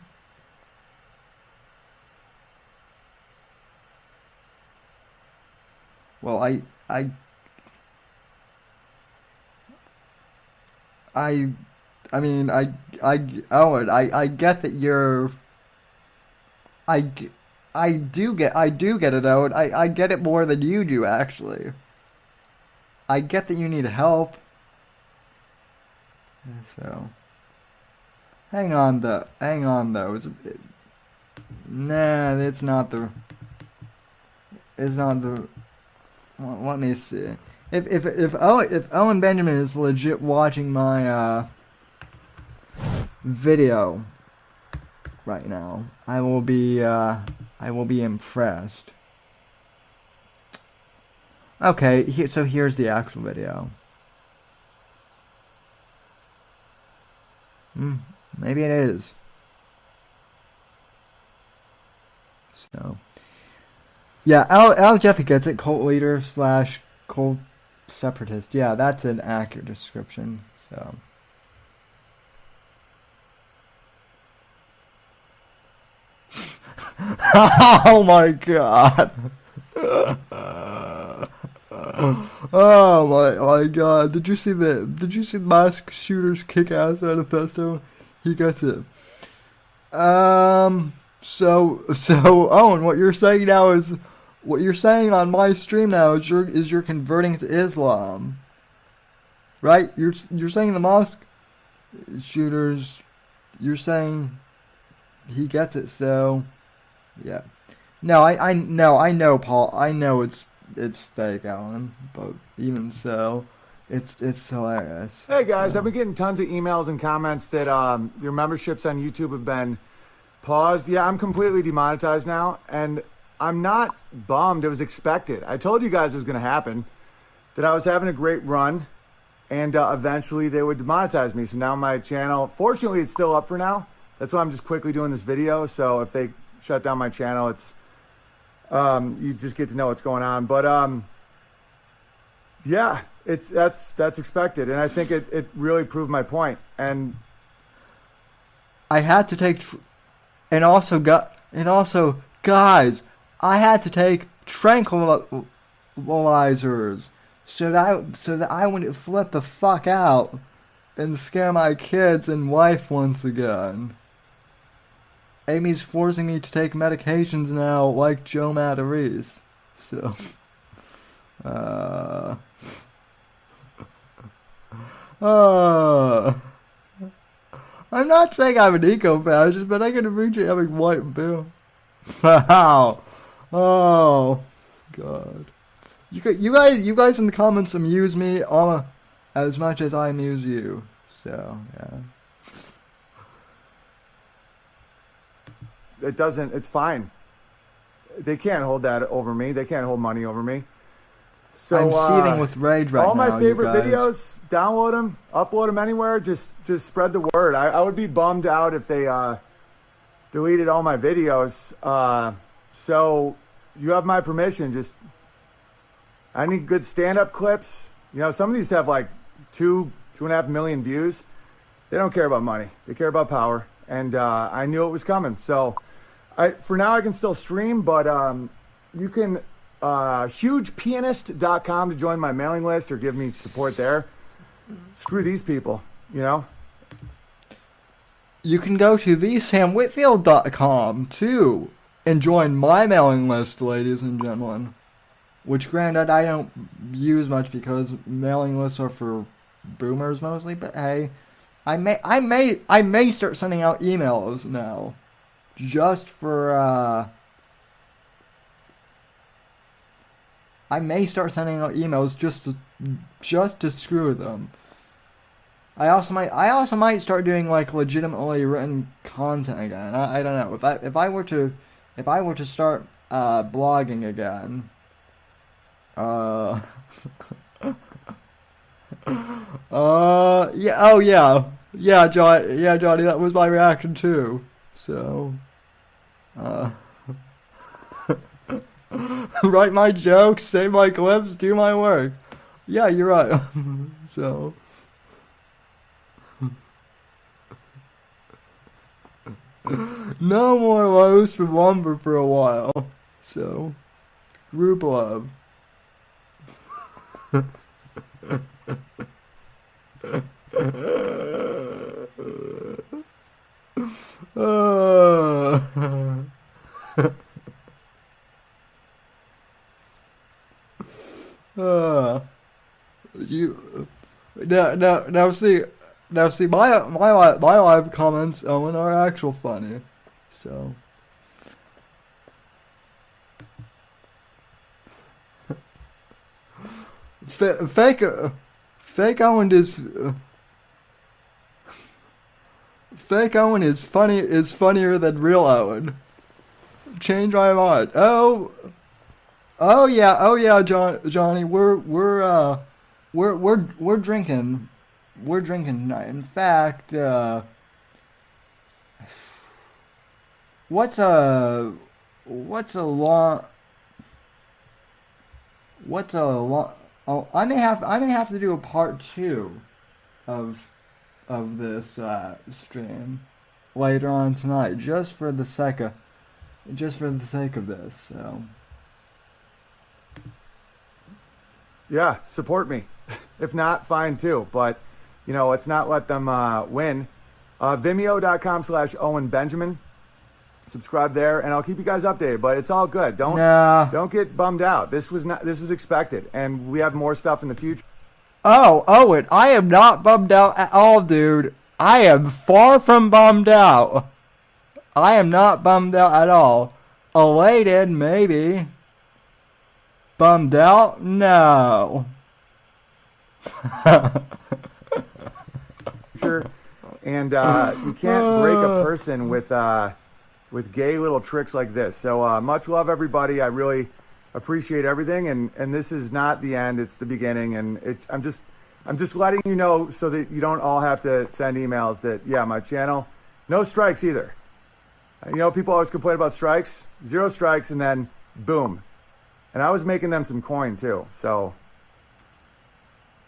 Well, I mean, Owen, I get that you're, I do get it, Owen. I get it more than you do, actually. I get that you need help. So, hang on though. Nah, it's not the, let me see. If Owen Benjamin is legit watching my video right now, I will be impressed. Okay, so here's the actual video. Maybe it is. So, yeah, Al Jeffy gets it. Cult leader / cult separatist. Yeah, that's an accurate description. So, oh my god. Oh my god. Did you see the mask shooters kick ass manifesto? He gets it. So Owen, what you're saying on my stream now is you're converting to Islam. Right? You're saying the mosque shooters, you're saying he gets it, so yeah. No, I know, Paul. I know it's fake, Alan, but even so, it's hilarious. Hey guys, I've been getting tons of emails and comments that your memberships on YouTube have been paused. Yeah, I'm completely demonetized now, and I'm not bummed. It was expected. I told you guys it was going to happen, that I was having a great run, and eventually they would demonetize me. So now my channel, fortunately, it's still up for now. That's why I'm just quickly doing this video. So if they shut down my channel, it's you just get to know what's going on. But yeah, that's expected, and I think it really proved my point. And I had to take, and also guys, I had to take tranquilizers so that I wouldn't flip the fuck out and scare my kids and wife once again. Amy's forcing me to take medications now, like Joe Matarese. So, I'm not saying I'm an eco-fascist, but I can appreciate having white bill. Wow. Oh, God. You guys in the comments amuse me as much as I amuse you. So, yeah. It's fine. They can't hold that over me. They can't hold money over me. So I'm seething with rage right now. All my favorite videos, download them, upload them anywhere. Just spread the word. I would be bummed out if they deleted all my videos. So you have my permission. I need good stand-up clips. You know, some of these have like 2.5 million views. They don't care about money. They care about power. And I knew it was coming. So for now I can still stream, but you can hugepianist.com to join my mailing list or give me support there. Screw these people, you know? You can go to thesamwhitfield.com too and join my mailing list, ladies and gentlemen. Which, granted, I don't use much because mailing lists are for boomers mostly, but hey, I may start sending out emails now, just for I may start sending out emails just to screw them. I also might start doing like legitimately written content again. I don't know if I were to start blogging again. Yeah, Johnny, that was my reaction too. So, write my jokes, say my clips, do my work. Yeah, you're right. So, No more lows for lumber for a while. So, group love. You now see my live comments, Owen, are actual funny. So fake Owen is funnier than real Owen. Change my mind. Oh yeah, Johnny, we're drinking. We're drinking tonight. In fact, what's a long oh, I may have to do a part 2 of this stream later on tonight, just for the sake of this. So yeah, support me. If not, fine too. But let's not let them win. Vimeo.com/Owen Benjamin. Subscribe there, and I'll keep you guys updated. But it's all good. Don't get bummed out. This was expected, and we have more stuff in the future. Oh, Owen, I am not bummed out at all, dude. I am far from bummed out. I am not bummed out at all. Elated, maybe. Bummed out? No. And you can't break a person with gay little tricks like this. So much love, everybody. I really appreciate everything, and this is not the end; it's the beginning. And I'm just letting you know so that you don't all have to send emails that my channel, no strikes either. People always complain about strikes, 0 strikes, and then boom. And I was making them some coin too. So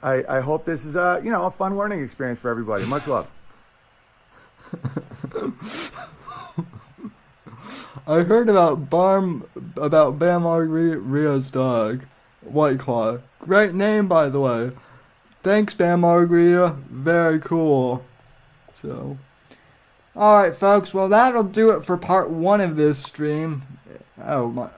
I hope this is a fun learning experience for everybody. Much love. I heard about Bam Margaria's dog, White Claw. Great name, by the way. Thanks, Bam Margaria. Very cool. So, alright, folks. Well, that'll do it for part 1 of this stream. Oh my!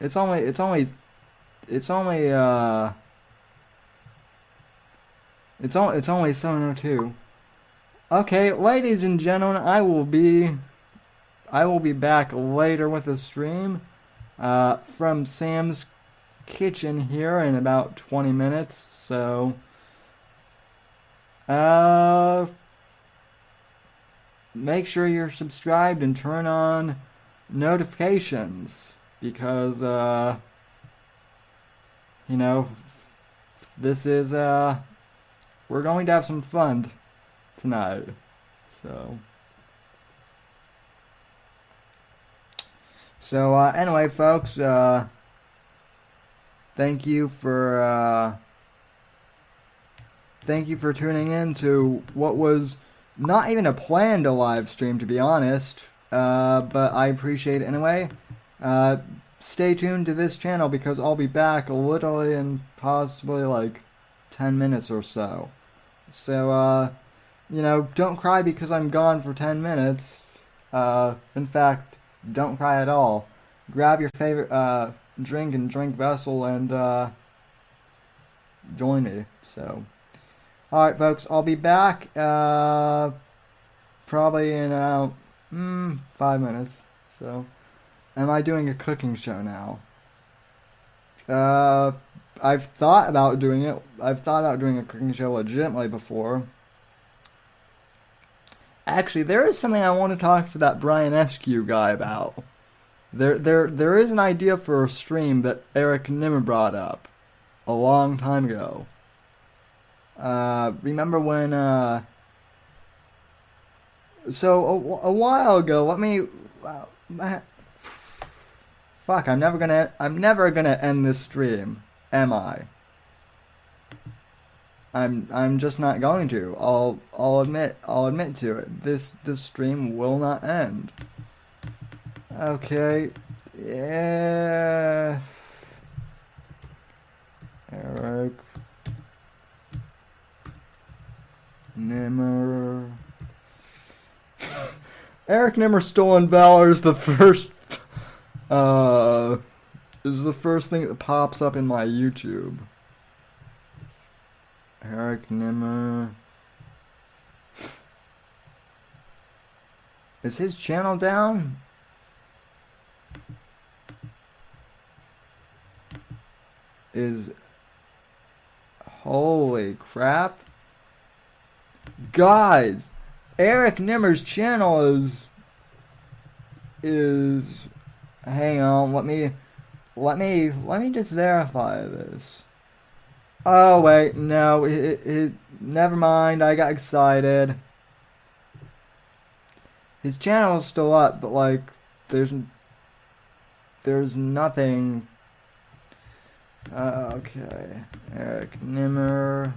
It's only 7:02. Okay, ladies and gentlemen, I will be back later with a stream from Sam's Kitchen here in about 20 minutes. So make sure you're subscribed and turn on notifications, because this is we're going to have some fun tonight. So anyway, folks, thank you for tuning in to what was not even a planned live stream, to be honest, but I appreciate it anyway. Stay tuned to this channel, because I'll be back literally in possibly like 10 minutes or so. So, don't cry because I'm gone for 10 minutes. In fact, don't cry at all. Grab your favorite drink vessel and join me. So, alright, folks, I'll be back probably in 5 minutes. So, am I doing a cooking show now? I've thought about doing it. I've thought about doing a cooking show legitimately before. Actually, there is something I want to talk to that Brian Eskew guy about. There is an idea for a stream that Eric Nimmer brought up a long time ago. Remember when, so a while ago, fuck, I'm never gonna end this stream, am I? I'm just not going to. I'll admit to it. This stream will not end. Okay. Yeah. Eric Nimmer. Eric Nimmer Stolen Valor is the first thing that pops up in my YouTube. Eric Nimmer. Is his channel down? Holy crap. Guys, Eric Nimmer's channel is hang on, let me just verify this. Oh wait, no, never mind, I got excited. His channel is still up, but like there's nothing. Okay, Eric Nimmer.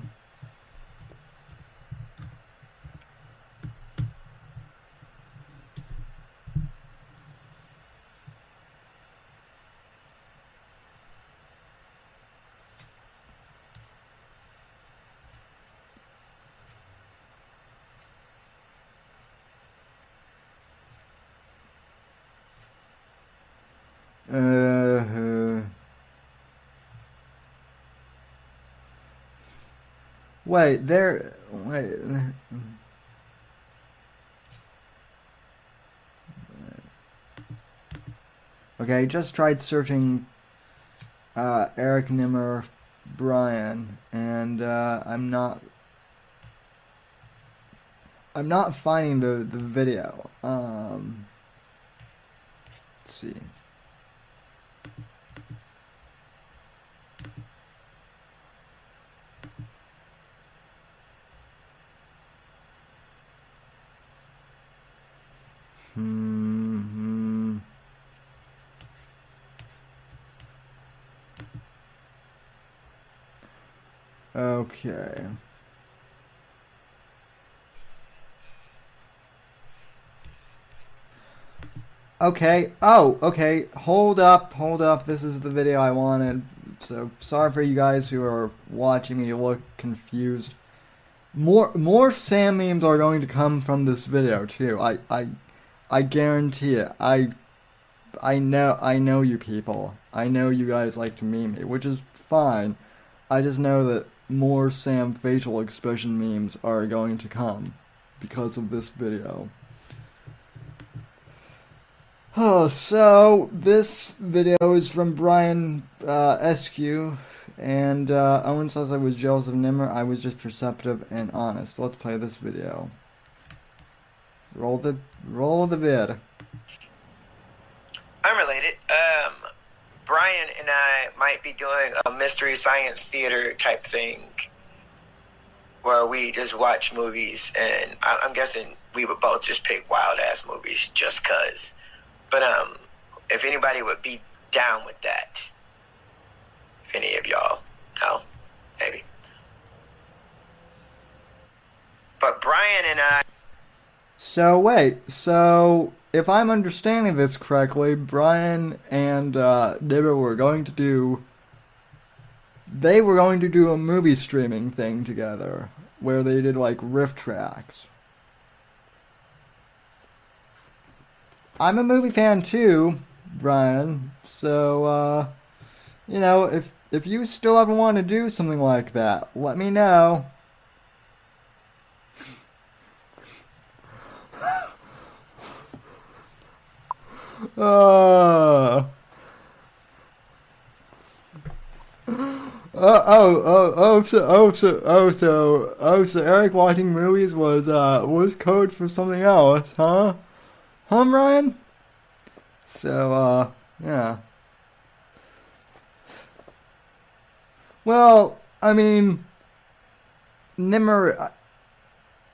Wait. Okay, I just tried searching Eric Nimmer Brian, and I'm not finding the video. Let's see. Okay. Okay. Oh, okay. Hold up. This is the video I wanted. So sorry for you guys who are watching me look confused. More Sam memes are going to come from this video too. I guarantee it. I know you people. I know you guys like to meme me, which is fine. I just know that more Sam facial expression memes are going to come because of this video. Oh, so this video is from Brian SQ, and Owen says I was jealous of Nimmer. I was just perceptive and honest. Let's play this video. Roll the vid. Unrelated. Brian and I might be doing a mystery science theater type thing where we just watch movies, and I'm guessing we would both just pick wild ass movies just cause. But if anybody would be down with that, if any of y'all know, maybe. But Brian and I. So wait, if I'm understanding this correctly, Brian and Nimmer were going to do a movie streaming thing together where they did like riff tracks. I'm a movie fan too, Brian. So you know, if you still ever want to do something like that, let me know. So Eric watching movies was code for something else, huh? Huh, Brian? So, yeah. Well, I mean, Nimmer,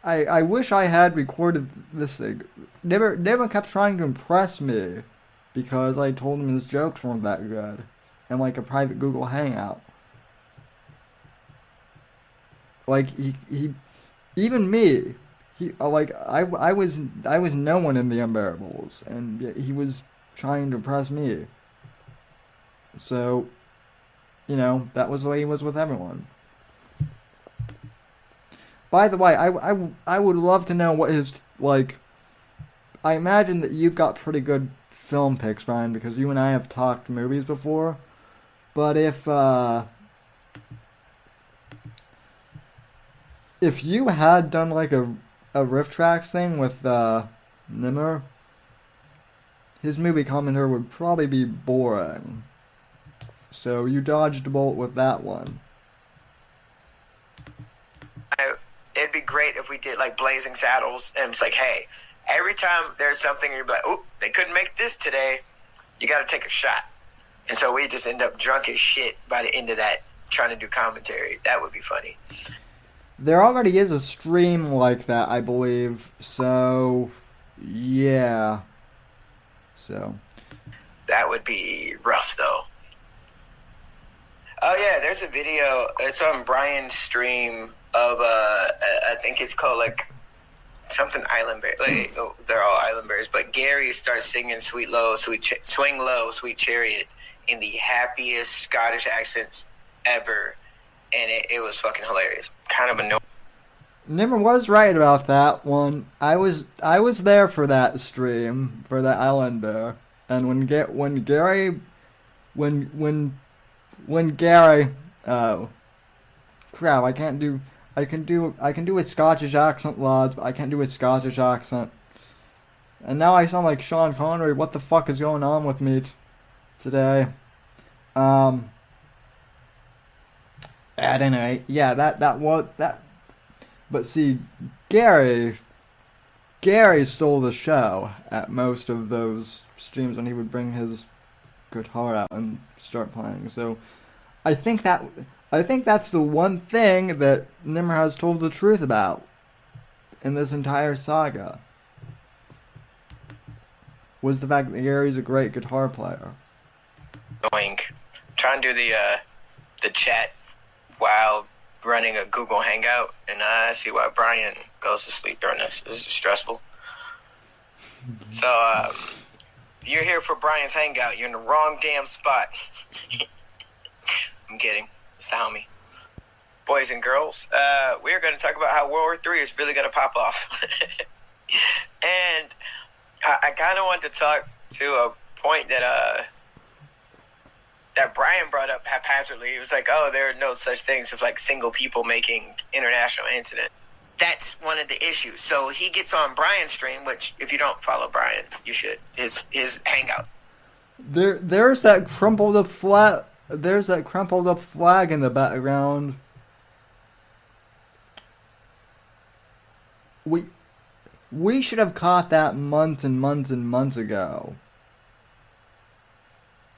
I wish I had recorded this thing. Nimmer kept trying to impress me because I told him his jokes weren't that good in like a private Google Hangout. Like he even me, I was no one in the Unbearables, and yet he was trying to impress me. So, that was the way he was with everyone. By the way, I would love to know what his, like, I imagine that you've got pretty good film picks, Brian, because you and I have talked movies before. But if you had done like a riff tracks thing with Nimmer, his movie commentary would probably be boring. So you dodged a bullet with that one. It'd be great if we did like Blazing Saddles, and it's like, hey, every time there's something you're like, oh, they couldn't make this today, you got to take a shot. And so we just end up drunk as shit by the end of that, trying to do commentary. That would be funny. There already is a stream like that, I believe. So, yeah. So. That would be rough, though. Oh, yeah, there's a video. It's on Brian's stream of, I think it's called, like, something Island Bear. Like, they're all Island Bears. But Gary starts singing Swing Low, Sweet Chariot in the happiest Scottish accents ever. And it was fucking hilarious. Kind of annoying. Nimmer was right about that one. I was there for that stream, for that Island Bear. And when Gary, oh crap, I can do a Scottish accent, lads, but I can't do a Scottish accent. And now I sound like Sean Connery. What the fuck is going on with me today? At any rate, yeah, that was that. But see, Gary stole the show at most of those streams when he would bring his guitar out and start playing. So, I think that's the one thing that Nimmer has told the truth about in this entire saga. Was the fact that Gary's a great guitar player. Annoying. Trying to do the chat while running a Google Hangout, and I see why Brian goes to sleep during this. This is stressful. So, if you're here for Brian's Hangout, you're in the wrong damn spot. I'm kidding. It's the homie. Boys and girls, we're going to talk about how World War III is really going to pop off. And I kind of want to talk to a point that Brian brought up haphazardly. He was like, oh, there are no such things as like single people making international incident. That's one of the issues. So he gets on Brian's stream, which if you don't follow Brian, you should. His hangout. There's that crumpled up flag. There's that crumpled up flag in the background. We should have caught that months and months and months ago.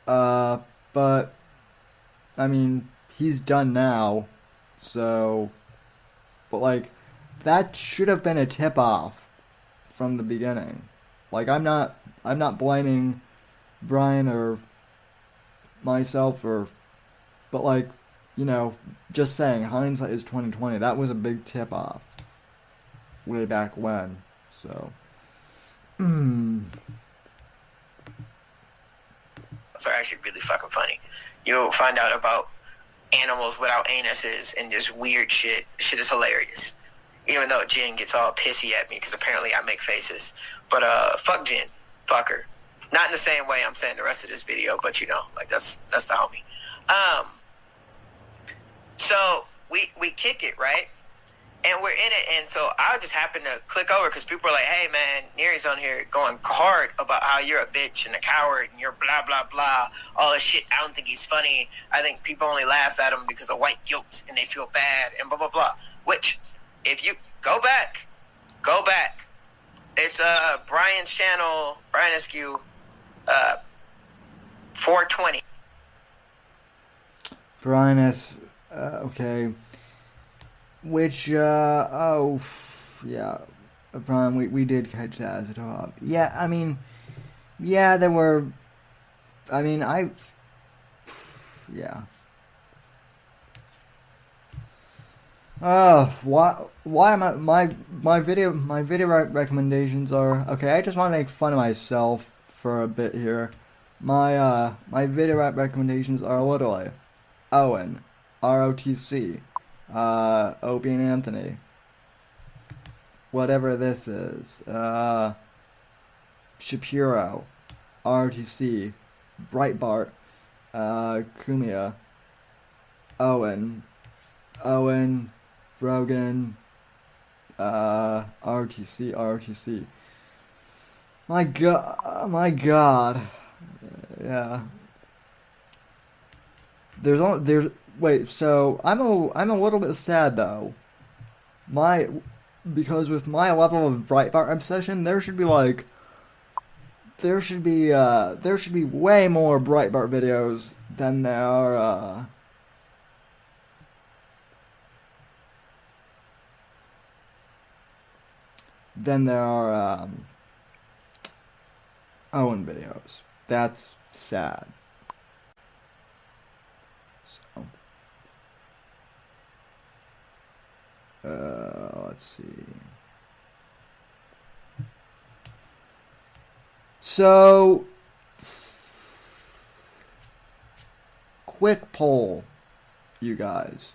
But I mean, he's done now. So, but like, that should have been a tip off from the beginning. Like, I'm not blaming Brian or myself but like, just saying, hindsight is 2020. That was a big tip off way back when. So, Those are actually really fucking funny. You'll find out about animals without anuses and just weird shit. Shit is hilarious. Even though Jen gets all pissy at me because apparently I make faces. But fuck Jen. Fuck her. Not in the same way I'm saying the rest of this video, but like that's the homie. So we kick it, right? And we're in it, and so I just happened to click over because people are like, hey, man, Neri's on here going hard about how you're a bitch and a coward and you're blah, blah, blah, all this shit. I don't think he's funny. I think people only laugh at him because of white guilt and they feel bad and blah, blah, blah. Which, if you go back. It's Brian's channel, Brian Askew, 420. Brian S. Okay. Which, yeah, Brian, we did catch that as a top. Yeah, I mean, yeah, there were, yeah. Why am I my video recommendations are okay. I just want to make fun of myself for a bit here. My video recommendations are literally Owen, ROTC, Opie and Anthony, whatever this is, Shapiro, ROTC, Breitbart, Kumia, Owen, Rogan, ROTC. My God. Yeah. Wait, so I'm a little bit sad though. Because with my level of Breitbart obsession, there should be way more Breitbart videos than there are Owen videos. That's sad. So, let's see. So, quick poll, you guys.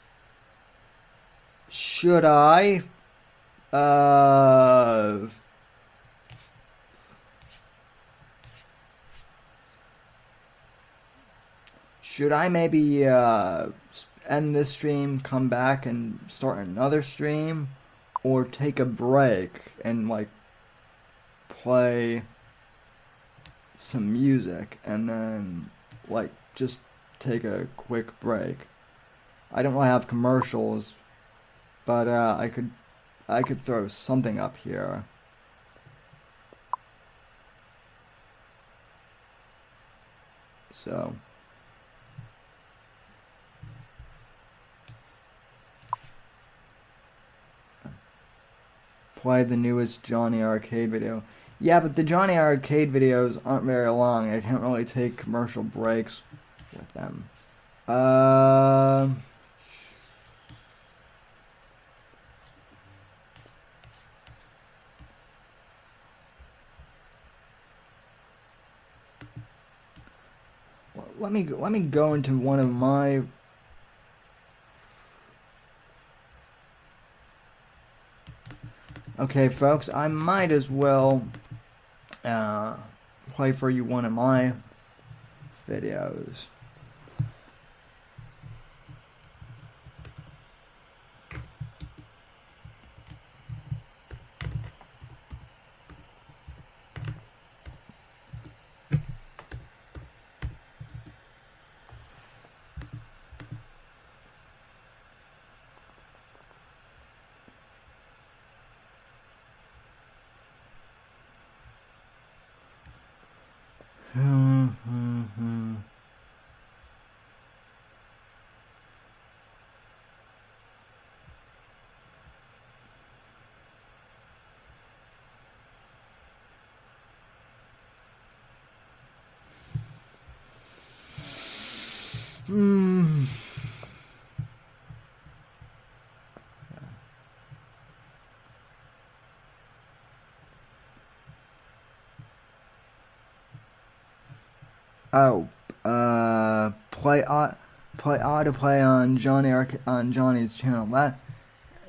Should I maybe end this stream, come back and start another stream, or take a break and like play some music and then like just take a quick break? I don't really have commercials, but I could throw something up here. So play the newest Johnny Arcade video. Yeah, but the Johnny Arcade videos aren't very long. I can't really take commercial breaks with them. Let me go into one of my Okay, folks, I might as well play for you one of my videos. Play autoplay on Johnny's channel.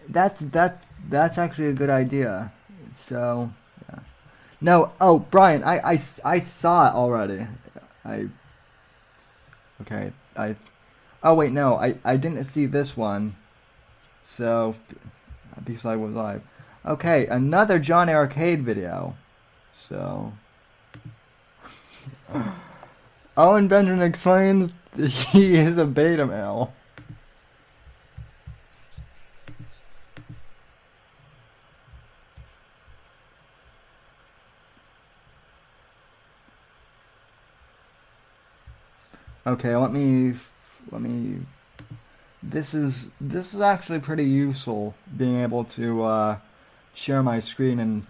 That's actually a good idea. So, yeah. No, Brian, I saw it already. Oh wait, no, I didn't see this one. So, because I was live. Okay, another Johnny Arcade video. So, Owen Benjamin explains he is a beta male. Okay, let me. This is actually pretty useful, being able to share my screen and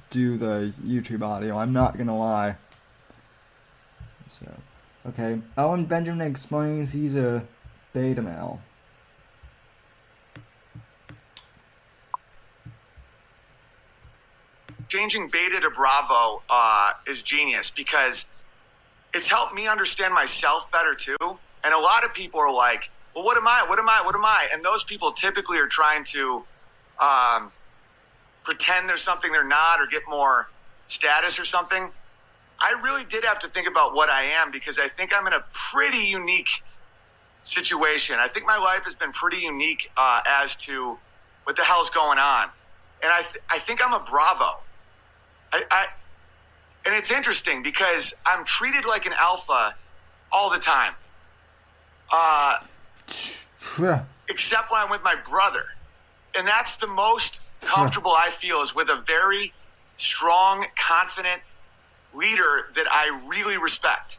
do the YouTube audio. I'm not gonna lie. So, okay, Owen Benjamin explains he's a beta male. changing beta to Bravo is genius because it's helped me understand myself better too. And a lot of people are like, well, what am I? What am I? What am I? And those people typically are trying to pretend there's something they're not or get more status or something. I really did have to think about what I am because I think I'm in a pretty unique situation. I think my life has been pretty unique as to what the hell's going on. And I think I'm a Bravo. And it's interesting because I'm treated like an alpha all the time. Except when I'm with my brother. And that's the most comfortable I feel is with a very strong, confident leader that I really respect.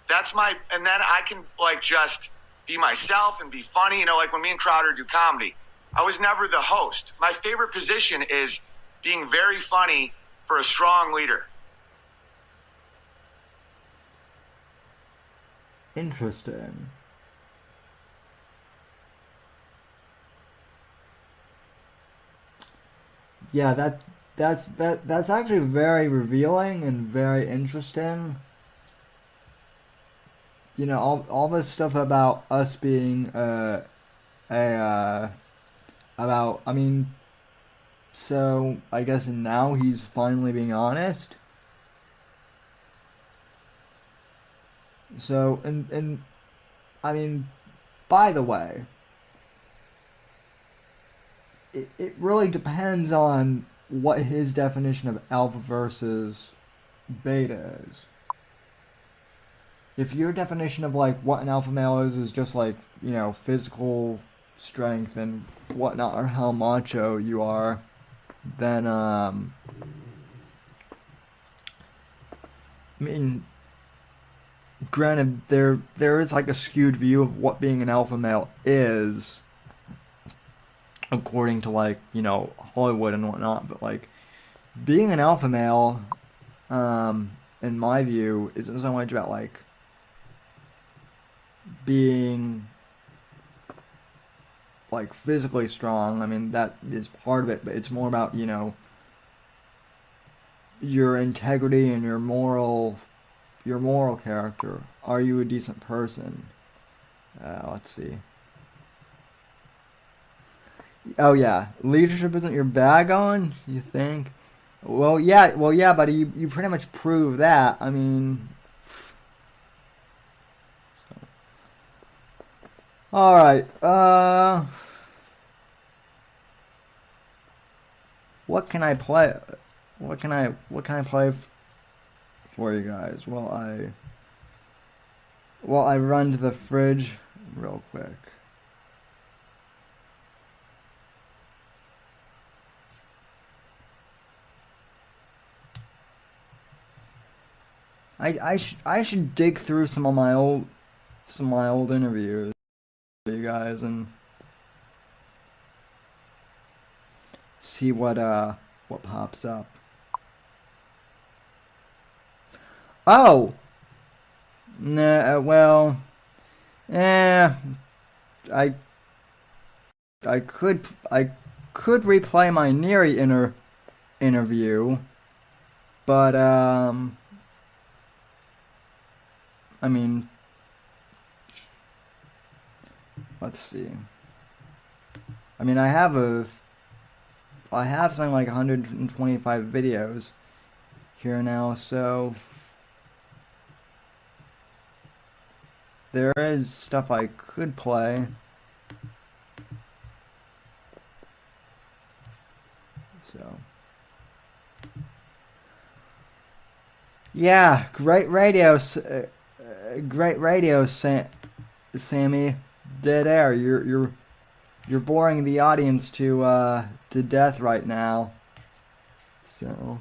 And then I can like just be myself and be funny. You know, like when me and Crowder do comedy, I was never the host. My favorite position is being very funny for a strong leader. Interesting. Yeah, that's actually very revealing and very interesting. You know, all this stuff about us being about, I mean, so I guess now he's finally being honest. So, and I mean, by the way, it really depends on what his definition of alpha versus beta is. If your definition of like what an alpha male is just like, you know, physical strength and whatnot, or how macho you are, then I mean, granted, there is like a skewed view of what being an alpha male is, according to like, you know, Hollywood and whatnot, but like being an alpha male, in my view, isn't so much about like being like physically strong. I mean, that is part of it, but it's more about, you know, your integrity and your moral character. Are you a decent person? Let's see. Oh yeah, leadership isn't your bag on, you think? Well, yeah, buddy, you pretty much prove that. I mean, all right. What can I play? What can I play for you guys? Well, I run to the fridge real quick. I should dig through some of my old interviews with you guys and see what pops up. Oh, nah, well, I could replay my Neary interview, but I mean, let's see. I mean, I have something like 125 videos here now, so there is stuff I could play. So, yeah, great radio, Sammy. Dead air. You're boring the audience to death right now. So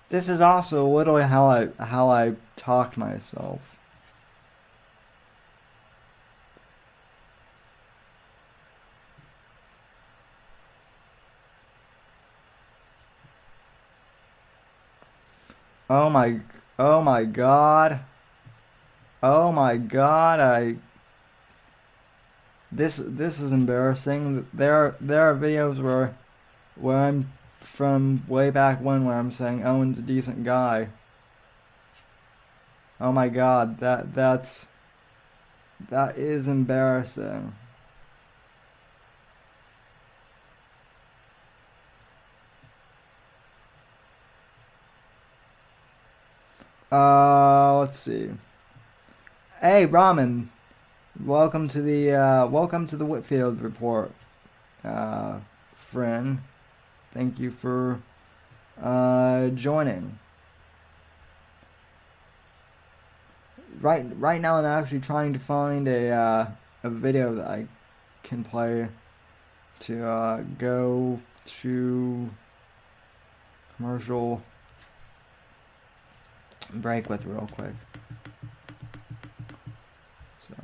this is also literally how I talk to myself. Oh my god. Oh my god, This is embarrassing. There are videos where I'm from way back when where I'm saying Owen's a decent guy. Oh my god, that is embarrassing. Let's see. Hey, Ramen. Welcome to the Whitfield report, friend. Thank you for joining. Right now, I'm actually trying to find a video that I can play to go to commercial break with real quick. So.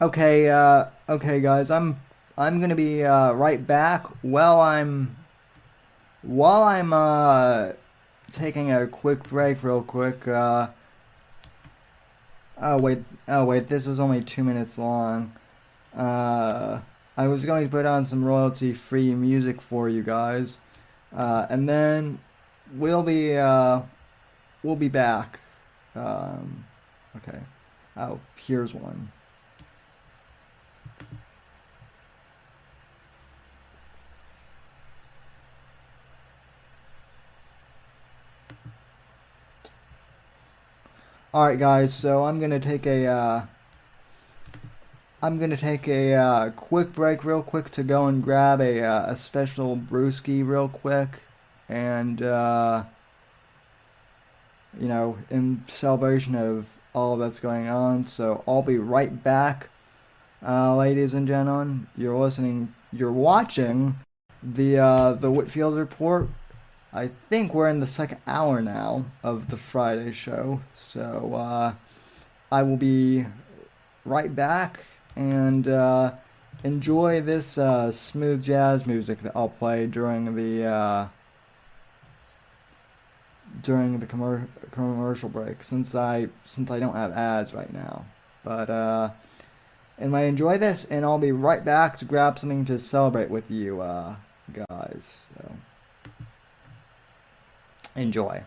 Okay, okay, guys, I'm gonna be right back. While I'm taking a quick break, real quick. Oh wait, this is only 2 minutes long. I was going to put on some royalty-free music for you guys, and then we'll be back. Okay. Oh, here's one. Alright guys, so I'm gonna take a quick break real quick to go and grab a special brewski real quick, and you know, in celebration of all that's going on. So I'll be right back, ladies and gentlemen. You're watching the Whitfield report. I think we're in the second hour now of the Friday show, so I will be right back, and enjoy this smooth jazz music that I'll play during the commercial break, since I don't have ads right now. But anyway, enjoy this, and I'll be right back to grab something to celebrate with you guys. So. Enjoy.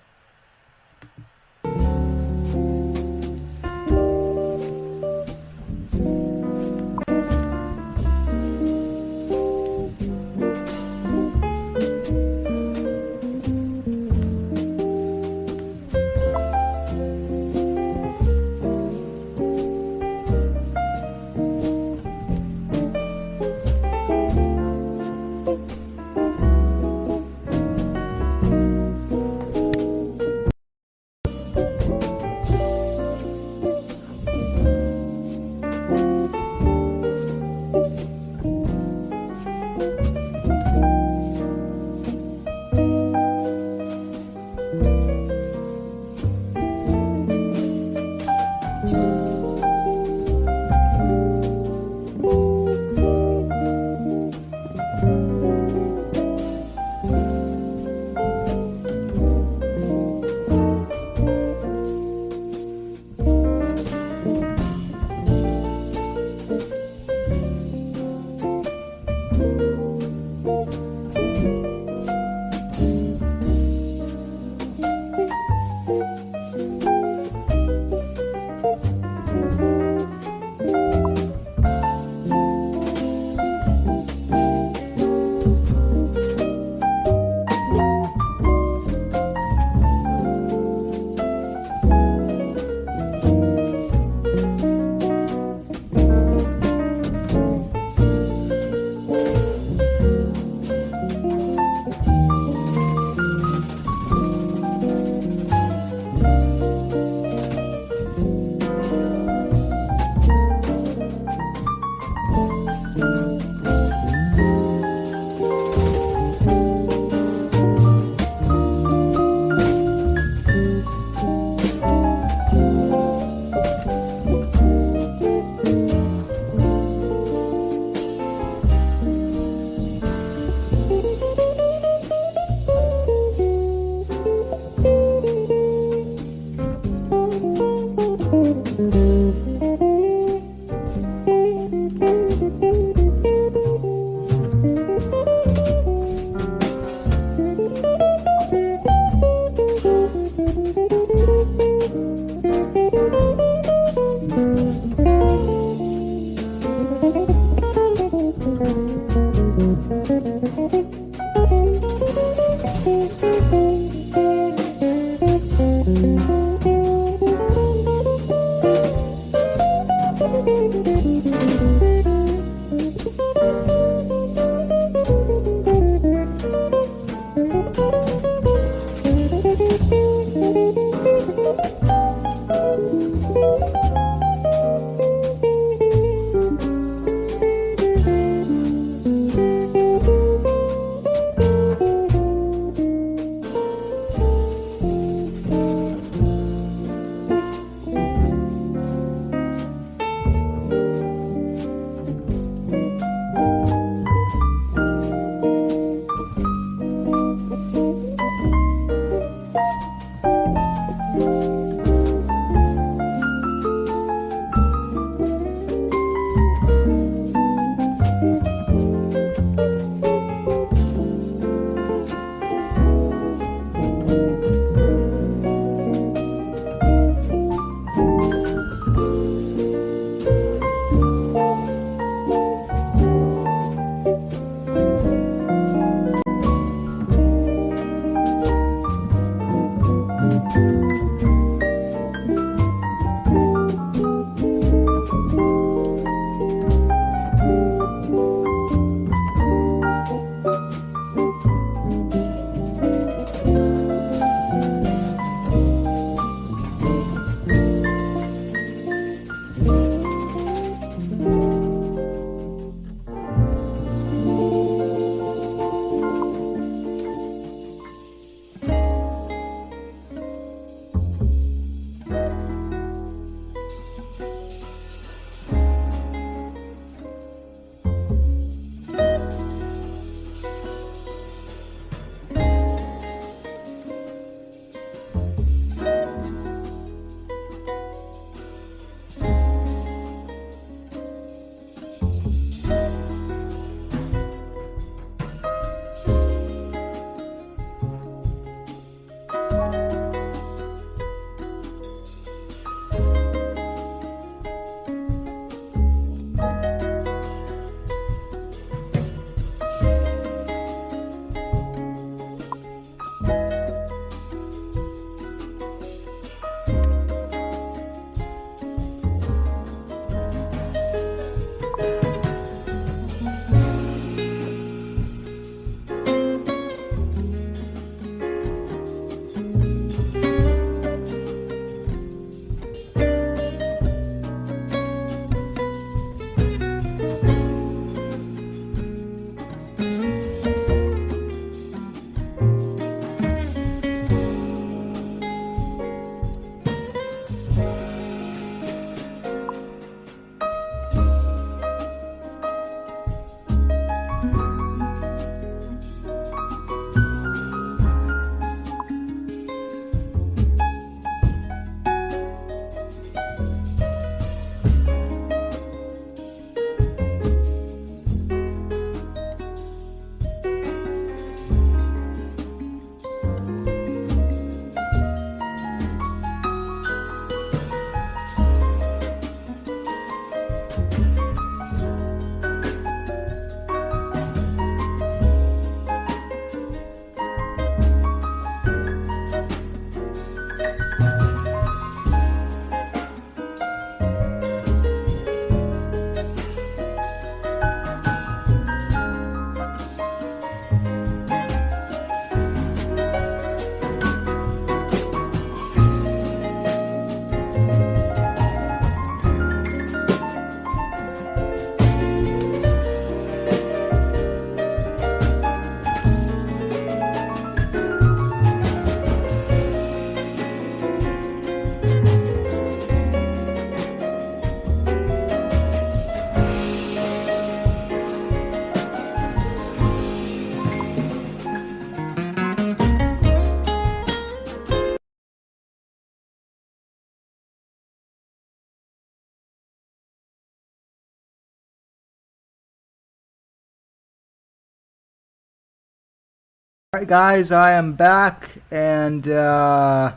Alright guys, I am back, and yeah,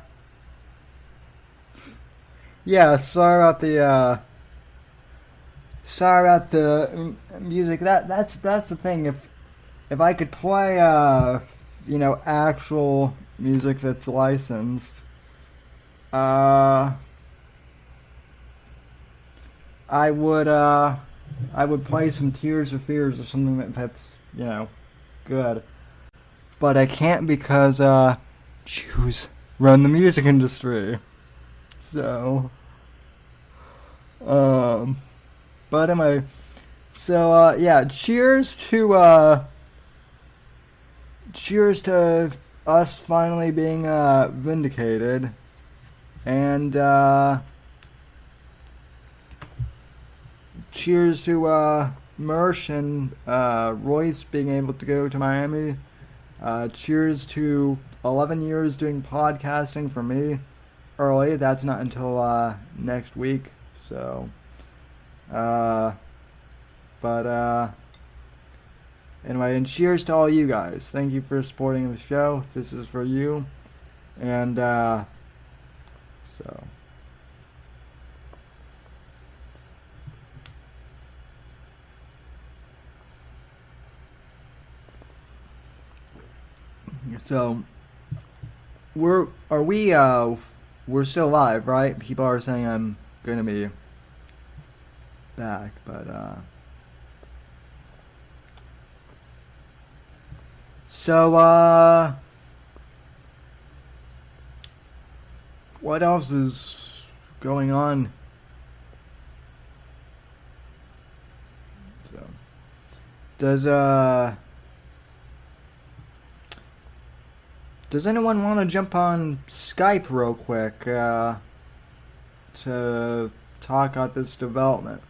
sorry about the music. That's the thing. If I could play you know, actual music that's licensed, I would play some Tears for Fears or something that's, you know, good. But I can't because Jews run the music industry. So but anyway, so yeah, cheers to us finally being vindicated, and cheers to Mersh and Royce being able to go to Miami. Cheers to 11 years doing podcasting for me early. That's not until next week. So, but anyway, and cheers to all you guys. Thank you for supporting the show. This is for you. And so. So, we're still live, right? People are saying I'm gonna be back, but so what else is going on? So, does anyone want to jump on Skype real quick to talk about this development?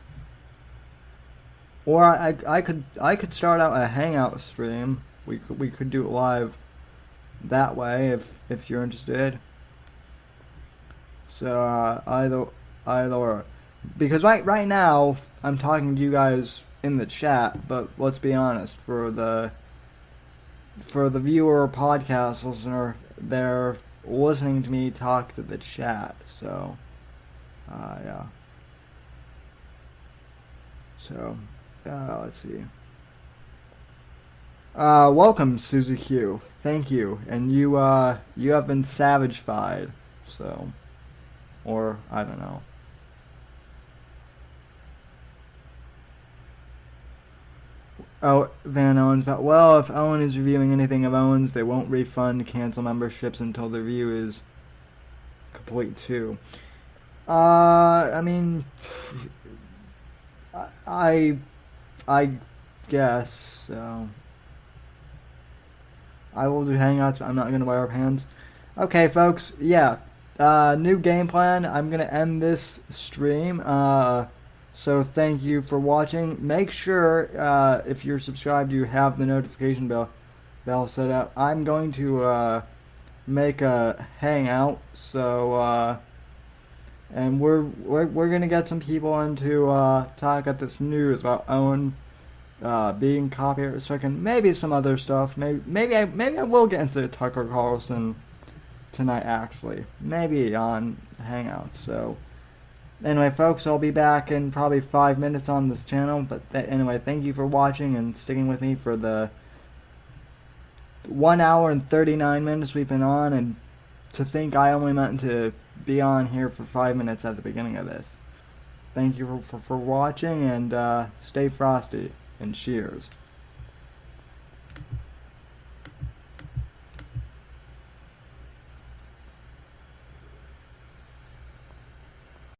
Or I could start out a Hangout stream. We could do it live that way if you're interested. So either or, because right now I'm talking to you guys in the chat, but let's be honest, for the viewer or podcast listener, they're listening to me talk to the chat. So, yeah. So, let's see. Welcome, Suzy Q. Thank you. And you have been savage-fied. So, or, I don't know. Oh, Van Owens, but well, if Owen is reviewing anything of Owen's, they won't refund, cancel memberships until the review is complete too. I mean, I guess so. I will do Hangouts, but I'm not gonna wear pants. Okay, folks. Yeah. New game plan. I'm gonna end this stream. So thank you for watching. Make sure, if you're subscribed, you have the notification bell set up. I'm going to make a hangout. So and we're gonna get some people into talk at this news about Owen being copyright restricted. Maybe some other stuff. Maybe I will get into Tucker Carlson tonight. Actually, maybe on Hangouts. So. Anyway, folks, I'll be back in probably 5 minutes on this channel. But anyway, thank you for watching and sticking with me for the 1 hour and 39 minutes we've been on. And to think I only meant to be on here for 5 minutes at the beginning of this. Thank you for watching, and stay frosty, and cheers.